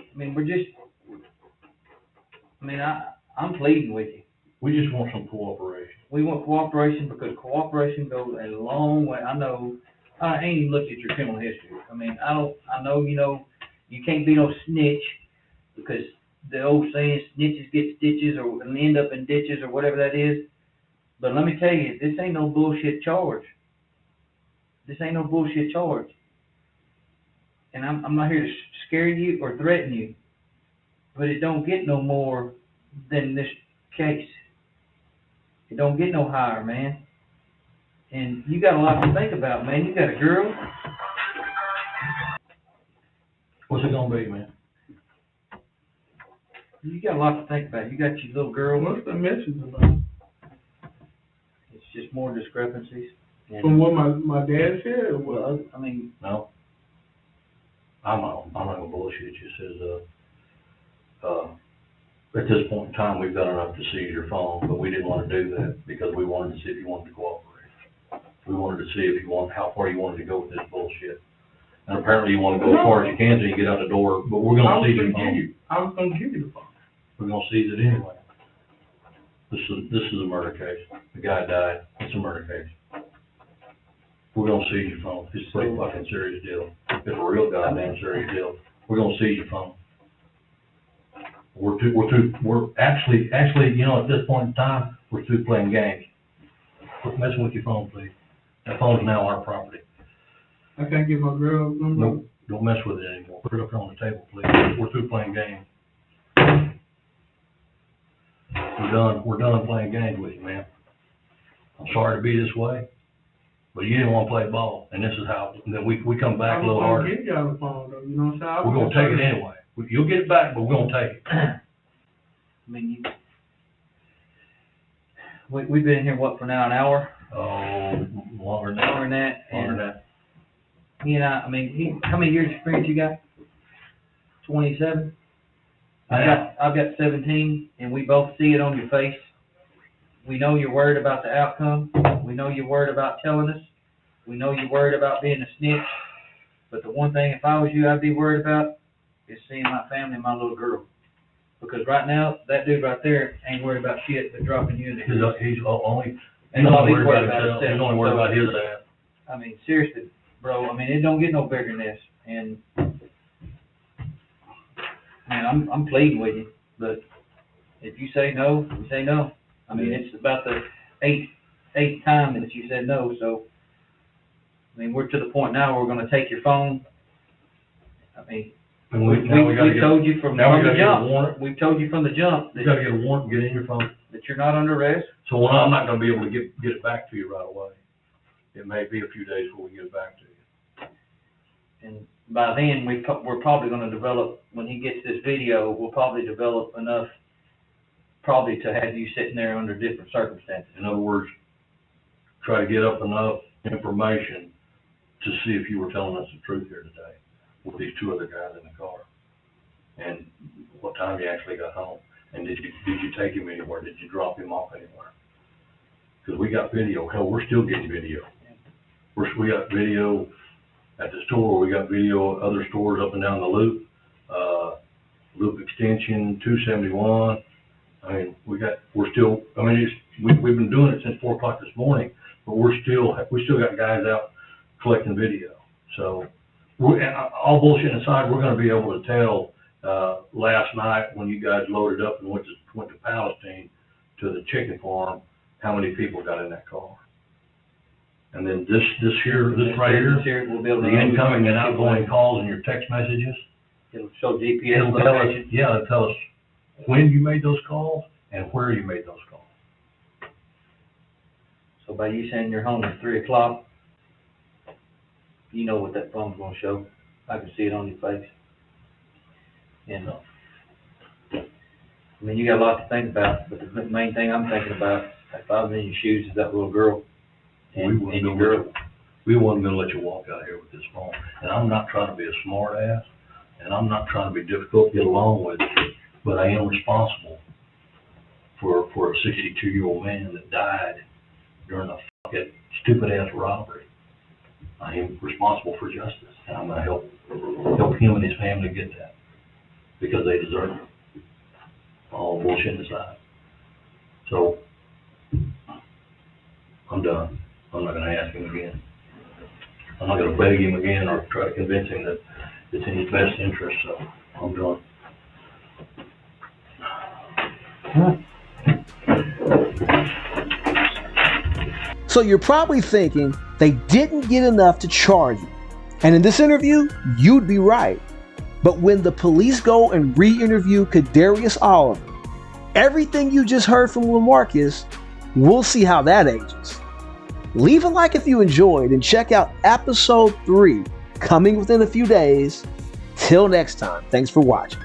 mean, I'm pleading with you. We just want some cooperation. We want cooperation because cooperation goes a long way. I know, I ain't even looked at your criminal history. I mean, I know, you can't be no snitch because the old saying, snitches get stitches or and end up in ditches or whatever that is. But let me tell you, this ain't no bullshit charge. And I'm not here to scare you or threaten you, but it don't get no more than this case. It don't get no higher, man. And you got a lot to think about, man. You got a girl. What's it gonna be, man? You got a lot to think about. You got your little girl. What's the message about? It's just more discrepancies. And, From what my dad said, or what? well, I mean, No. I'm not gonna bullshit you. It says, at this point in time, we've got enough to seize your phone, but we didn't want to do that because we wanted to see if you wanted to cooperate. We wanted to see if how far you wanted to go with this bullshit. And apparently you want to go as far as you can so you get out the door, but we're gonna seize your phone. I was gonna give you the phone. We're gonna seize it anyway. This is a murder case. The guy died. It's a murder case. We're gonna seize your phone. It's a pretty fucking serious deal. It's a real goddamn serious deal. We're gonna seize your phone. We're actually, at this point in time, we're through playing games. Quit messing with your phone, please. That phone's now our property. I can't get my girl number. Nope, don't mess with it anymore. Put it up on the table, please. We're through playing games. We're done playing games with you, man. I'm sorry to be this way, but you didn't want to play ball, and this is how, then we come back a little I'm harder. gonna give y'all the phone though, you know what I'm saying? We're gonna take it anyway. You'll get it back, but we're gonna take it. I mean, we've been here, what, for now, an hour? Oh, longer than Longer than that. that. Longer And than that. he and I mean, how many years experience you got? 27? I've got 17, and we both see it on your face. We know you're worried about the outcome. We know you're worried about telling us. We know you're worried about being a snitch, but the one thing, if I was you, I'd be worried about is seeing my family and my little girl. Because right now, that dude right there ain't worried about shit but dropping you in the He's only worried about himself. himself. He's only worried about his ass. I mean, seriously, bro, I mean, it don't get no bigger than this. And, man, I'm pleading with you, but if you say no, you say no. I mean, it's about the eighth time that you said no, so, I mean, we're to the point now where we're gonna take your phone. I mean, And we've told you from the jump. We've told you from the jump You gotta get a warrant, get in your phone. that you're not under arrest. So I'm not gonna be able to get it back to you right away. It may be a few days before we get it back to you. And by then, we're probably gonna develop, when he gets this video, we'll probably develop enough probably to have you sitting there under different circumstances. In other words, try to get up enough information to see if you were telling us the truth here today with these two other guys in the car. And what time you actually got home. And did you take him anywhere? Did you drop him off anywhere? Because we got video. Hell, we're still getting video. We got video at the store. We got video at other stores up and down the loop. Loop extension 271. I mean, we've been doing it since 4 o'clock this morning, but we still got guys out collecting video. So, all bullshit aside, we're going to be able to tell last night when you guys loaded up and went to Palestine to the chicken farm how many people got in that car. And then this right here, we'll be able to the incoming and outgoing calls and your text messages. It'll show GPS It'll tell us, location. it'll tell us when you made those calls and where you made those calls. So by you saying you're home at 3 o'clock, you know what that phone's gonna show. I can see it on your face. And, I mean, you got a lot to think about, but the main thing I'm thinking about, if I was in your shoes, is that little girl. And your girl. We wasn't gonna let you walk out here with this phone. And I'm not trying to be a smart ass, and I'm not trying to be difficult to get along with, but I am responsible for a 62-year-old man that died during a fucking stupid ass robbery. I am responsible for justice, and I'm gonna help him and his family get that, because they deserve it. All bullshit aside. So, I'm done. I'm not gonna ask him again. I'm not gonna beg him again or try to convince him that it's in his best interest, so I'm done. So you're probably thinking they didn't get enough to charge you. And in this interview, you'd be right. But when the police go and re-interview Kadarius Oliver, everything you just heard from LaMarcus, we'll see how that ages. Leave a like if you enjoyed and check out episode 3 coming within a few days. Till next time, thanks for watching.